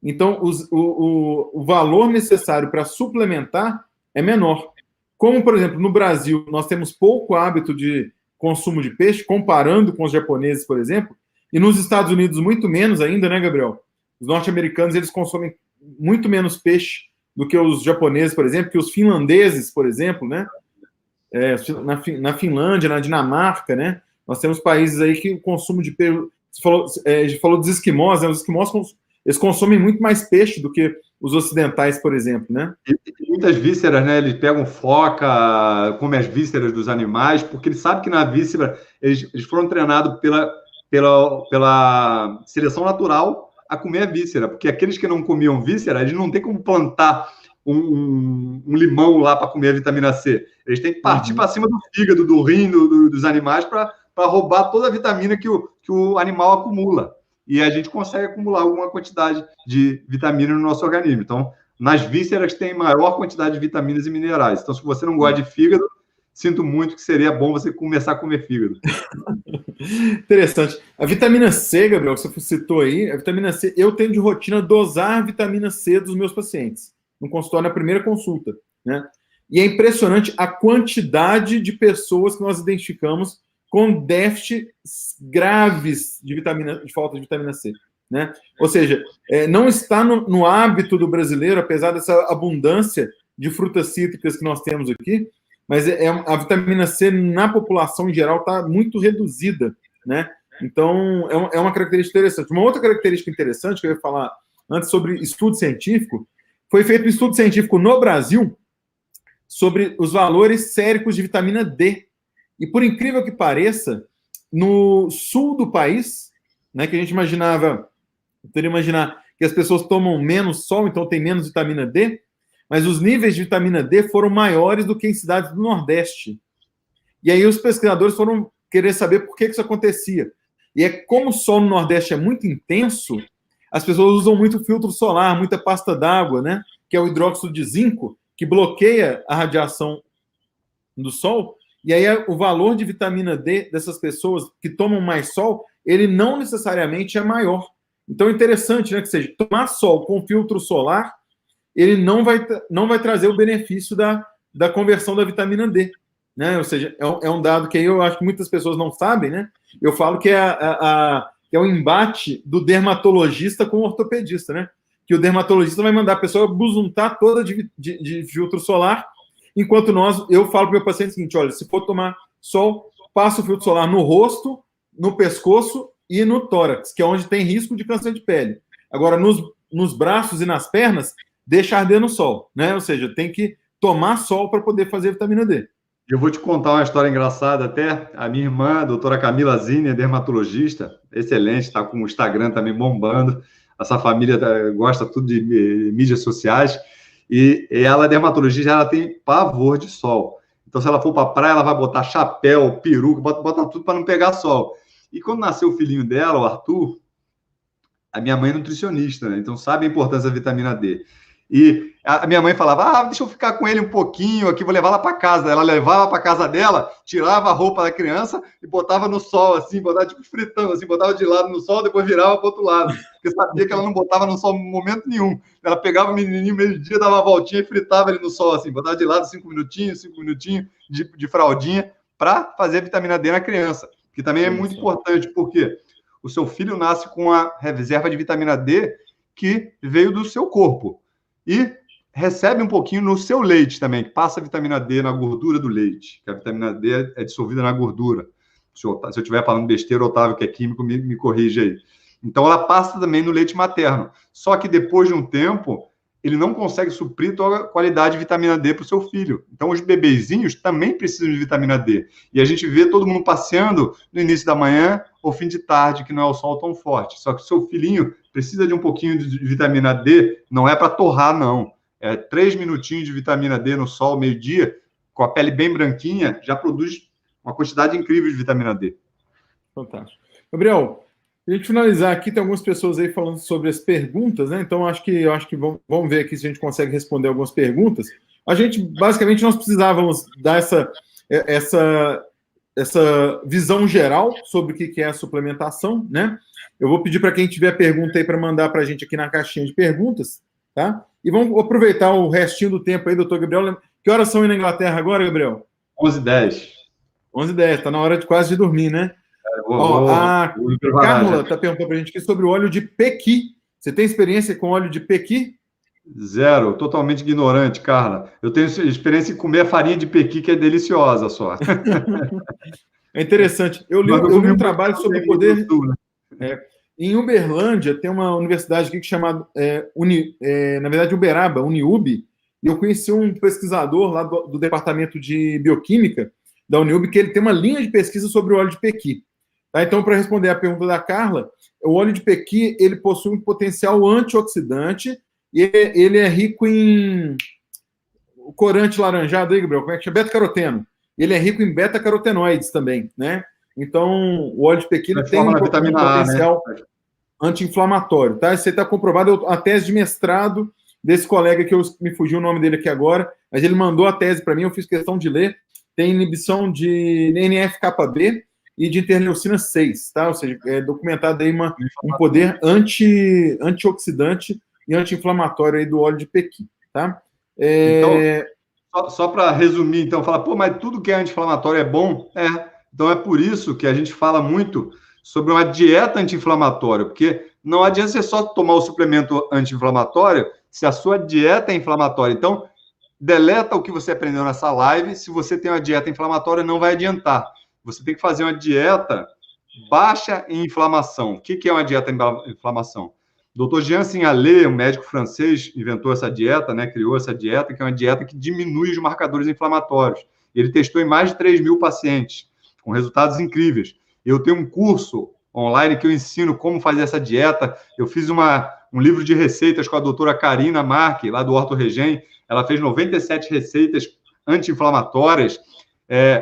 então o valor necessário para suplementar é menor. Como, por exemplo, no Brasil, nós temos pouco hábito de consumo de peixe, comparando com os japoneses, por exemplo, e nos Estados Unidos muito menos ainda, né, Gabriel? Os norte-americanos, eles consomem muito menos peixe do que os japoneses, por exemplo, que os finlandeses, por exemplo, né? Na Finlândia, na Dinamarca, né? Nós temos países aí que o consumo de peixe... A gente falou dos esquimós, né? Os esquimós, eles consomem muito mais peixe do que os ocidentais, por exemplo, né? E muitas vísceras, né? Eles pegam foca, comem as vísceras dos animais, porque eles sabem que na víscera eles foram treinados pela seleção natural a comer a víscera, porque aqueles que não comiam víscera, eles não têm como plantar um limão lá para comer a vitamina C. Eles têm que partir para cima do fígado, do rim, dos animais para roubar toda a vitamina que o animal acumula. E a gente consegue acumular alguma quantidade de vitamina no nosso organismo. Então, nas vísceras tem maior quantidade de vitaminas e minerais. Então, se você não gosta de fígado, sinto muito que seria bom você começar a comer fígado. Interessante. A vitamina C, Gabriel, que você citou aí, a vitamina C, eu tenho de rotina dosar a vitamina C dos meus pacientes, no consultório, na primeira consulta, né? E é impressionante a quantidade de pessoas que nós identificamos com déficits graves de falta de vitamina C, né? Ou seja, não está no hábito do brasileiro, apesar dessa abundância de frutas cítricas que nós temos aqui, mas a vitamina C na população em geral está muito reduzida, né? Então, é uma característica interessante. Uma outra característica interessante que eu ia falar antes sobre estudo científico, foi feito um estudo científico no Brasil sobre os valores séricos de vitamina D. E por incrível que pareça, no sul do país, né, que a gente poderia imaginar que as pessoas tomam menos sol, então tem menos vitamina D, mas os níveis de vitamina D foram maiores do que em cidades do Nordeste. E aí os pesquisadores foram querer saber por que isso acontecia. E como o sol no Nordeste é muito intenso, as pessoas usam muito filtro solar, muita pasta d'água, né? Que é o hidróxido de zinco, que bloqueia a radiação do sol. E aí o valor de vitamina D dessas pessoas que tomam mais sol, ele não necessariamente é maior. Então é interessante, né? Que seja, tomar sol com filtro solar, ele não vai trazer o benefício da conversão da vitamina D, né? Ou seja, é um dado que aí eu acho que muitas pessoas não sabem, né? Eu falo que é o embate do dermatologista com o ortopedista, né? Que o dermatologista vai mandar a pessoa busuntar toda de filtro solar, enquanto eu falo para o meu paciente o seguinte, olha, se for tomar sol, passa o filtro solar no rosto, no pescoço e no tórax, que é onde tem risco de câncer de pele. Agora, nos braços e nas pernas, deixa arder no sol, né? Ou seja, tem que tomar sol para poder fazer vitamina D. Eu vou te contar uma história engraçada até. A minha irmã, a doutora Camila Zini, é dermatologista, excelente, está com o Instagram também bombando. Essa família gosta tudo de mídias sociais. E ela é dermatologista, ela tem pavor de sol. Então, se ela for para a praia, ela vai botar chapéu, peruca, bota tudo para não pegar sol. E quando nasceu o filhinho dela, o Arthur, a minha mãe é nutricionista, né? Então sabe a importância da vitamina D. E a minha mãe falava, deixa eu ficar com ele um pouquinho aqui, vou levar ela para casa. Ela levava para casa dela, tirava a roupa da criança e botava no sol, assim, botava tipo fritando, assim, botava de lado no sol, depois virava para o outro lado. Porque sabia que ela não botava no sol em momento nenhum. Ela pegava o menininho meio-dia, dava uma voltinha e fritava ele no sol, assim, botava de lado 5 minutinhos de fraldinha para fazer a vitamina D na criança. Que também é muito importante, porque o seu filho nasce com a reserva de vitamina D que veio do seu corpo. E recebe um pouquinho no seu leite também, que passa a vitamina D na gordura do leite, que a vitamina D é dissolvida na gordura. Se eu estiver falando besteira, Otávio, que é químico, me corrige aí. Então, ela passa também no leite materno. Só que depois de um tempo, ele não consegue suprir toda a qualidade de vitamina D para o seu filho. Então, os bebezinhos também precisam de vitamina D. E a gente vê todo mundo passeando no início da manhã ou fim de tarde, que não é o sol tão forte. Só que o seu filhinho precisa de um pouquinho de vitamina D, não é para torrar, não. É 3 minutinhos de vitamina D no sol, meio-dia, com a pele bem branquinha, já produz uma quantidade incrível de vitamina D. Fantástico. Gabriel, para a gente finalizar aqui, tem algumas pessoas aí falando sobre as perguntas, né? Então, acho que vamos ver aqui se a gente consegue responder algumas perguntas. A gente, basicamente, nós precisávamos dar essa visão geral sobre o que é a suplementação, né? Eu vou pedir para quem tiver pergunta aí para mandar para a gente aqui na caixinha de perguntas, tá? E vamos aproveitar o restinho do tempo aí, doutor Gabriel. Que horas são aí na Inglaterra agora, Gabriel? 11h10. 11h10, está na hora de quase de dormir, né? A Carla está perguntando para a gente aqui sobre o óleo de pequi. Você tem experiência com óleo de pequi? Zero, totalmente ignorante, Carla. Eu tenho experiência em comer a farinha de pequi, que é deliciosa só. É interessante. Eu li um trabalho sobre o poder... Em Uberlândia, tem uma universidade aqui que chama, na verdade, Uberaba, Uniub, e eu conheci um pesquisador lá do departamento de bioquímica da Uniub, que ele tem uma linha de pesquisa sobre o óleo de pequi. Tá? Então, para responder a pergunta da Carla, o óleo de pequi, ele possui um potencial antioxidante e ele é rico em o corante laranjado aí, Gabriel, como é que chama? Beta-caroteno. Ele é rico em beta-carotenoides também, né? Então, o óleo de pequi ele tem um potencial anti-inflamatório, tá? Isso aí está comprovado. A tese de mestrado desse colega, que me fugiu o nome dele aqui agora, mas ele mandou a tese para mim, eu fiz questão de ler. Tem inibição de NF-κB e de interleucina 6, tá? Ou seja, é documentado aí um poder antioxidante e anti-inflamatório aí do óleo de pequi, tá? Então, só para resumir, então, falar, mas tudo que é anti-inflamatório é bom? Então, é por isso que a gente fala muito sobre uma dieta anti-inflamatória, porque não adianta você só tomar o suplemento anti-inflamatório se a sua dieta é inflamatória. Então, deleta o que você aprendeu nessa live. Se você tem uma dieta inflamatória, não vai adiantar. Você tem que fazer uma dieta baixa em inflamação. O que é uma dieta em inflamação? O Dr. Janssen Allais, um médico francês, inventou essa dieta, né? Criou essa dieta, que é uma dieta que diminui os marcadores inflamatórios. Ele testou em mais de 3.000 pacientes, com resultados incríveis. Eu tenho um curso online que eu ensino como fazer essa dieta. Eu fiz um livro de receitas com a doutora Karina Marque, lá do Horto Regen. Ela fez 97 receitas anti-inflamatórias.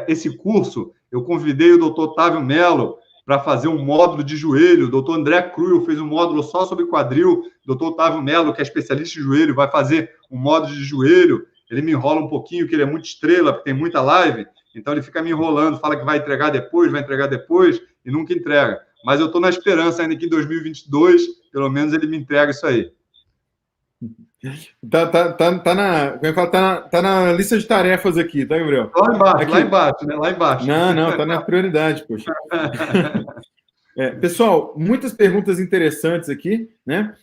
Esse curso, eu convidei o doutor Otávio Mello para fazer um módulo de joelho. O doutor André Cruel fez um módulo só sobre quadril. O doutor Otávio Mello, que é especialista em joelho, vai fazer um módulo de joelho. Ele me enrola um pouquinho, que ele é muito estrela, porque tem muita live. Então, ele fica me enrolando, fala que vai entregar depois, e nunca entrega. Mas eu estou na esperança ainda que em 2022, pelo menos, ele me entrega isso aí. Tá na lista de tarefas aqui, tá, Gabriel? Lá embaixo, né? Lá embaixo. Não, tá na prioridade, poxa. Pessoal, muitas perguntas interessantes aqui, né?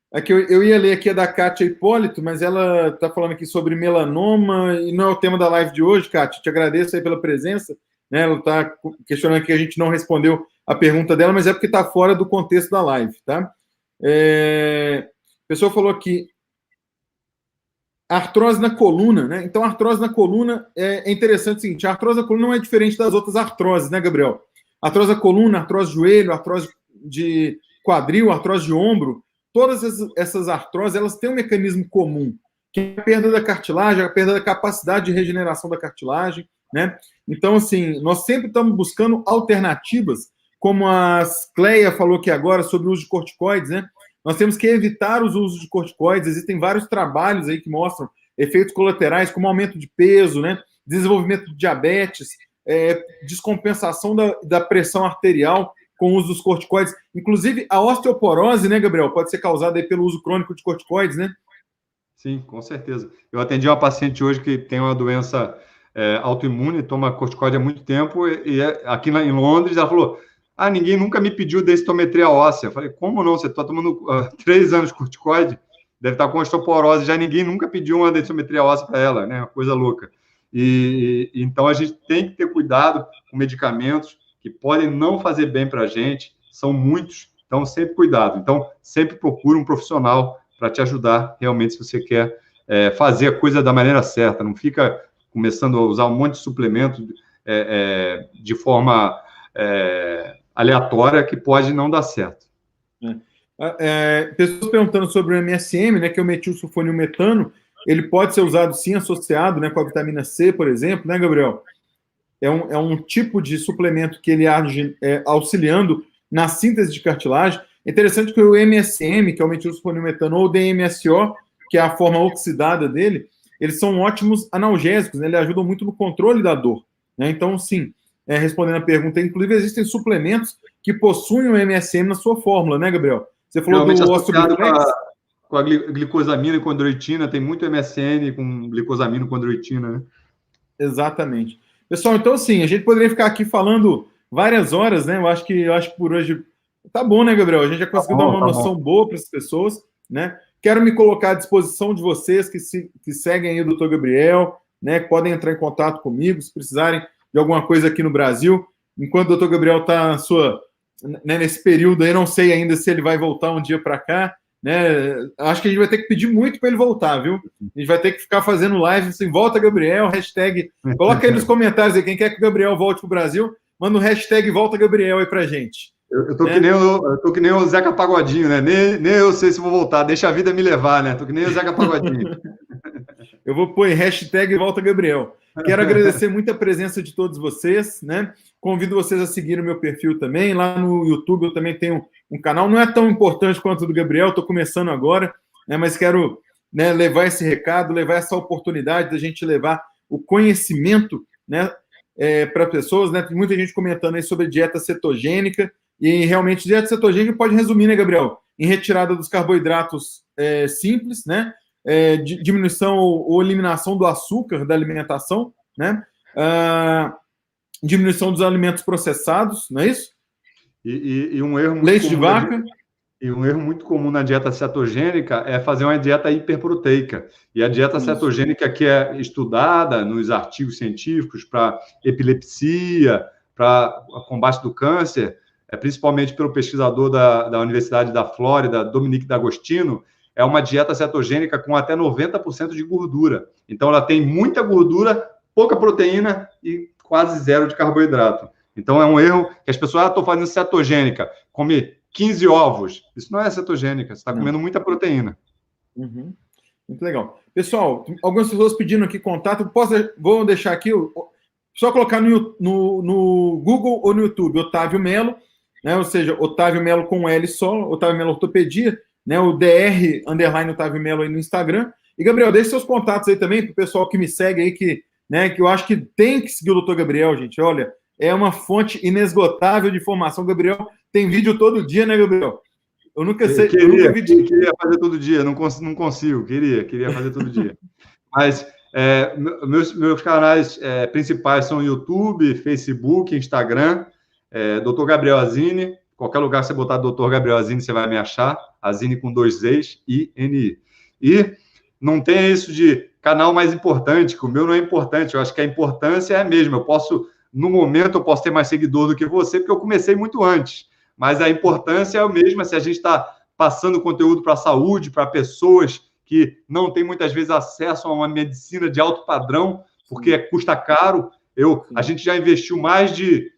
Aqui eu ia ler aqui a da Kátia Hipólito, mas ela está falando aqui sobre melanoma, e não é o tema da live de hoje, Kátia. Te agradeço aí pela presença. Né? Ela está questionando que a gente não respondeu a pergunta dela, mas é porque está fora do contexto da live, tá? A pessoa falou aqui. artrose na coluna, né? Então, a artrose na coluna é interessante o seguinte: a artrose na coluna não é diferente das outras artroses, né, Gabriel? Artrose da coluna, artrose de joelho, artrose de quadril, artrose de ombro, todas essas artroses, elas têm um mecanismo comum, que é a perda da cartilagem, a perda da capacidade de regeneração da cartilagem, né? Então, assim, nós sempre estamos buscando alternativas, como a Cleia falou aqui agora sobre o uso de corticoides, né? Nós temos que evitar os usos de corticoides. Existem vários trabalhos aí que mostram efeitos colaterais, como aumento de peso, né? Desenvolvimento de diabetes, descompensação da pressão arterial com o uso dos corticoides. Inclusive, a osteoporose, né, Gabriel, pode ser causada aí pelo uso crônico de corticoides, né? Sim, com certeza. Eu atendi uma paciente hoje que tem uma doença autoimune, toma corticoide há muito tempo, e aqui em Londres, ela falou: ninguém nunca me pediu densitometria óssea. Eu falei: como não? Você está tomando 3 anos de corticoide? Deve estar com osteoporose. Já ninguém nunca pediu uma densitometria óssea para ela, né? Uma coisa louca. Então, a gente tem que ter cuidado com medicamentos que podem não fazer bem para a gente. São muitos, então sempre cuidado. Então, sempre procure um profissional para te ajudar, realmente, se você quer fazer a coisa da maneira certa. Não fica começando a usar um monte de suplemento de forma aleatória, que pode não dar certo. Pessoas perguntando sobre o MSM, né, que é o metilsulfonilmetano. Ele pode ser usado, sim, associado, né, com a vitamina C, por exemplo, né, Gabriel? É um tipo de suplemento que ele age auxiliando na síntese de cartilagem. É interessante que o MSM, que é o metilsulfonilmetano, ou o DMSO, que é a forma oxidada dele, eles são ótimos analgésicos, né? Eles ajudam muito no controle da dor, né? Então, sim, respondendo a pergunta, inclusive existem suplementos que possuem o MSM na sua fórmula, né, Gabriel? Você falou do osteobliflex. Com a glicosamina e condroitina, tem muito MSM com glicosamina e condroitina, né? Exatamente. Pessoal, então, assim, a gente poderia ficar aqui falando várias horas, né? Eu acho que por hoje tá bom, né, Gabriel? A gente já conseguiu dar uma noção boa para as pessoas, né? Quero me colocar à disposição de vocês que seguem aí o Dr. Gabriel, né? Podem entrar em contato comigo se precisarem de alguma coisa aqui no Brasil. Enquanto o Dr. Gabriel está nesse período aí, não sei ainda se ele vai voltar um dia para cá, né? Acho que a gente vai ter que pedir muito para ele voltar, viu? A gente vai ter que ficar fazendo live assim: volta Gabriel, hashtag. Coloca aí nos comentários aí, quem quer que o Gabriel volte para o Brasil, manda o hashtag volta Gabriel aí para gente. Eu tô que nem o Zeca Pagodinho, né? Nem eu sei se vou voltar, deixa a vida me levar, né? Tô que nem o Zeca Pagodinho. Eu vou pôr hashtag volta Gabriel. Quero agradecer muito a presença de todos vocês, né? Convido vocês a seguir o meu perfil também. Lá no YouTube eu também tenho um canal. Não é tão importante quanto o do Gabriel, estou começando agora, né? Mas quero, né, levar esse recado, levar essa oportunidade da gente levar o conhecimento, né, para pessoas, né? Tem muita gente comentando aí sobre dieta cetogênica. E realmente, dieta cetogênica pode resumir, né, Gabriel? Em retirada dos carboidratos simples, né? Diminuição ou eliminação do açúcar da alimentação, né? Diminuição dos alimentos processados, não é isso? E um erro muito leite de vaca. E um erro muito comum na dieta cetogênica é fazer uma dieta hiperproteica. E a dieta cetogênica, que é estudada nos artigos científicos para epilepsia, para combate do câncer, principalmente pelo pesquisador da Universidade da Flórida, Dominique D'Agostino, é uma dieta cetogênica com até 90% de gordura. Então, ela tem muita gordura, pouca proteína e quase zero de carboidrato. Então, é um erro que as pessoas, estou fazendo cetogênica, come 15 ovos. Isso não é cetogênica, você está comendo muita proteína. Uhum. Muito legal. Pessoal, algumas pessoas pedindo aqui contato, vou deixar aqui, só colocar no Google ou no YouTube, Otávio Melo, né? Ou seja, Otávio Melo com L só, Otávio Melo Ortopedia, né? O DR _ Otávio Melo aí no Instagram. E, Gabriel, deixe seus contatos aí também para o pessoal que me segue aí, que eu acho que tem que seguir o Dr. Gabriel, gente. Olha, é uma fonte inesgotável de informação. Gabriel tem vídeo todo dia, né, Gabriel? Eu nunca sei. Queria fazer todo dia, não consigo. Queria fazer todo dia. Mas meus canais principais são YouTube, Facebook, Instagram, Dr. Gabriel Azini. Qualquer lugar que você botar Dr. Gabriel Azini, você vai me achar. Azini com 2 Z's, I-N-I. E não tem isso de canal mais importante, que o meu não é importante. Eu acho que a importância é a mesma. No momento, eu posso ter mais seguidor do que você, porque eu comecei muito antes. Mas a importância é a mesma se a gente está passando conteúdo para a saúde, para pessoas que não tem muitas vezes acesso a uma medicina de alto padrão, porque custa caro. A gente já investiu mais de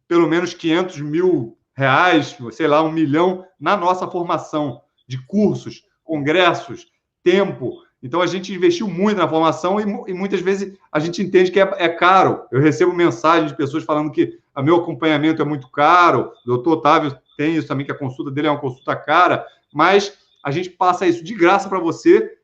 pelo menos 500 mil reais, sei lá, 1 milhão na nossa formação de cursos, congressos, tempo. Então, a gente investiu muito na formação e muitas vezes a gente entende que é caro. Eu recebo mensagens de pessoas falando que o meu acompanhamento é muito caro, o doutor Otávio tem isso também, que a consulta dele é uma consulta cara, mas a gente passa isso de graça para você,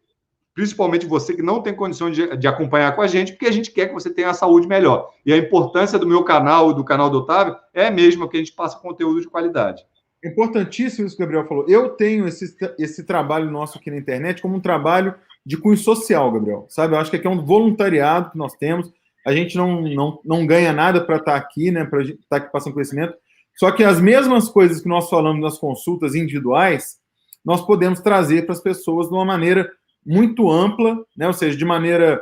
principalmente você que não tem condição de acompanhar com a gente, porque a gente quer que você tenha a saúde melhor. E a importância do meu canal e do canal do Otávio é mesmo que a gente passa conteúdo de qualidade. É importantíssimo isso que o Gabriel falou. Eu tenho esse trabalho nosso aqui na internet como um trabalho de cunho social, Gabriel. Sabe? Eu acho que aqui é um voluntariado que nós temos. A gente não ganha nada para estar aqui, né? Para estar aqui passando conhecimento. Só que as mesmas coisas que nós falamos nas consultas individuais, nós podemos trazer para as pessoas de uma maneira muito ampla, né? Ou seja, de maneira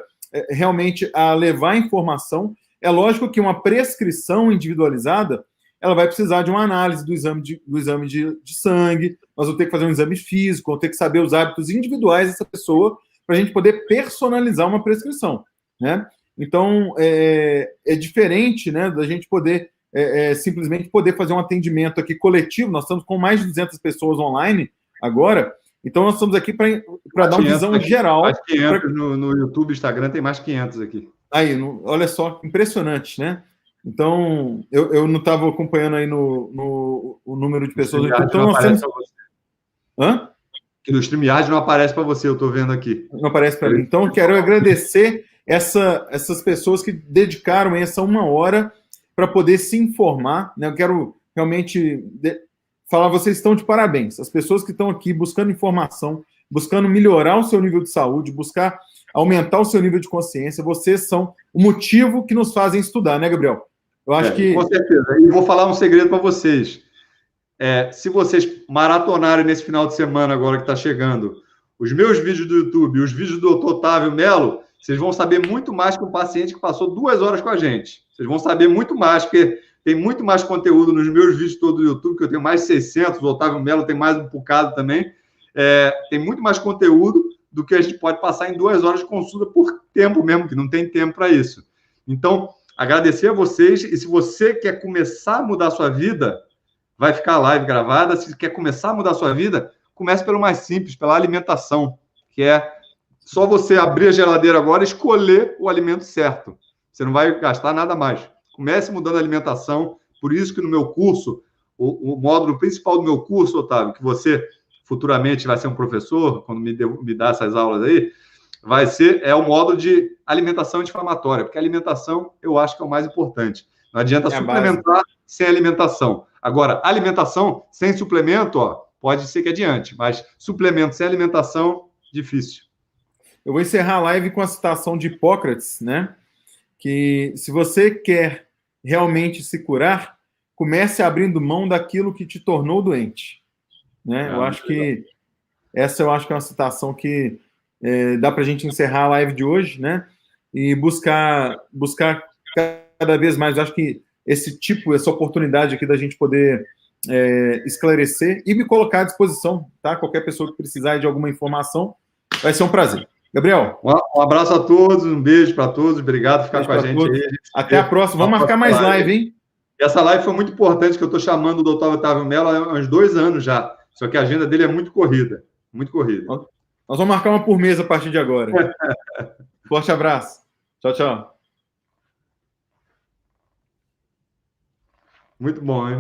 realmente a levar informação. É lógico que uma prescrição individualizada, ela vai precisar de uma análise do exame de sangue, nós vamos ter que fazer um exame físico, vamos ter que saber os hábitos individuais dessa pessoa para a gente poder personalizar uma prescrição, né? Então, é diferente, né, da gente poder simplesmente poder fazer um atendimento aqui coletivo. Nós estamos com mais de 200 pessoas online agora, então nós estamos aqui para dar uma visão aqui, geral. Mais 500 no YouTube, Instagram, tem mais 500 aqui. Aí, olha só, impressionante, né? Então, eu não estava acompanhando aí no número de pessoas. Então, nós temos... Hã? Que no StreamYard não aparece para você, eu estou vendo aqui. Não aparece para mim. Então, quero agradecer essas pessoas que dedicaram essa 1 hora para poder se informar, né? Eu quero realmente falar, vocês estão de parabéns. As pessoas que estão aqui buscando informação, buscando melhorar o seu nível de saúde, buscar aumentar o seu nível de consciência, vocês são o motivo que nos fazem estudar, né, Gabriel? Eu acho que... Com certeza. E vou falar um segredo para vocês. Se vocês maratonarem nesse final de semana agora que está chegando, os meus vídeos do YouTube, os vídeos do Dr. Otávio Mello, vocês vão saber muito mais que um paciente que passou 2 horas com a gente. Vocês vão saber muito mais, porque tem muito mais conteúdo nos meus vídeos todos do YouTube, que eu tenho mais de 600, o Otávio Mello tem mais um bocado também. Tem muito mais conteúdo do que a gente pode passar em 2 horas de consulta por tempo mesmo, que não tem tempo para isso. Então, agradecer a vocês, e se você quer começar a mudar a sua vida, vai ficar a live gravada. Se quer começar a mudar a sua vida, comece pelo mais simples, pela alimentação, que é só você abrir a geladeira agora e escolher o alimento certo. Você não vai gastar nada mais. Comece mudando a alimentação. Por isso que no meu curso, o módulo principal do meu curso, Otávio, que você futuramente vai ser um professor, quando me dá essas aulas aí, é o módulo de alimentação anti-inflamatória, porque a alimentação eu acho que é o mais importante. Não adianta suplementar sem alimentação. Agora, alimentação sem suplemento, pode ser que adiante, mas suplemento sem alimentação, difícil. Eu vou encerrar a live com a citação de Hipócrates, né? Que se você quer realmente se curar, comece abrindo mão daquilo que te tornou doente. Né? Eu acho que essa é uma citação que dá para a gente encerrar a live de hoje, né? E buscar cada vez mais. Eu acho que essa oportunidade aqui da gente poder esclarecer e me colocar à disposição, tá? Qualquer pessoa que precisar de alguma informação, vai ser um prazer. Gabriel. Um abraço a todos, um beijo para todos, obrigado por ficar com a gente aí. Até a próxima. Vamos marcar mais live, hein? Essa live foi muito importante, que eu estou chamando o doutor Otávio Mello há uns 2 anos já. Só que a agenda dele é muito corrida. Muito corrida. Nós vamos marcar uma por mês a partir de agora. Forte abraço. Tchau, tchau. Muito bom, hein?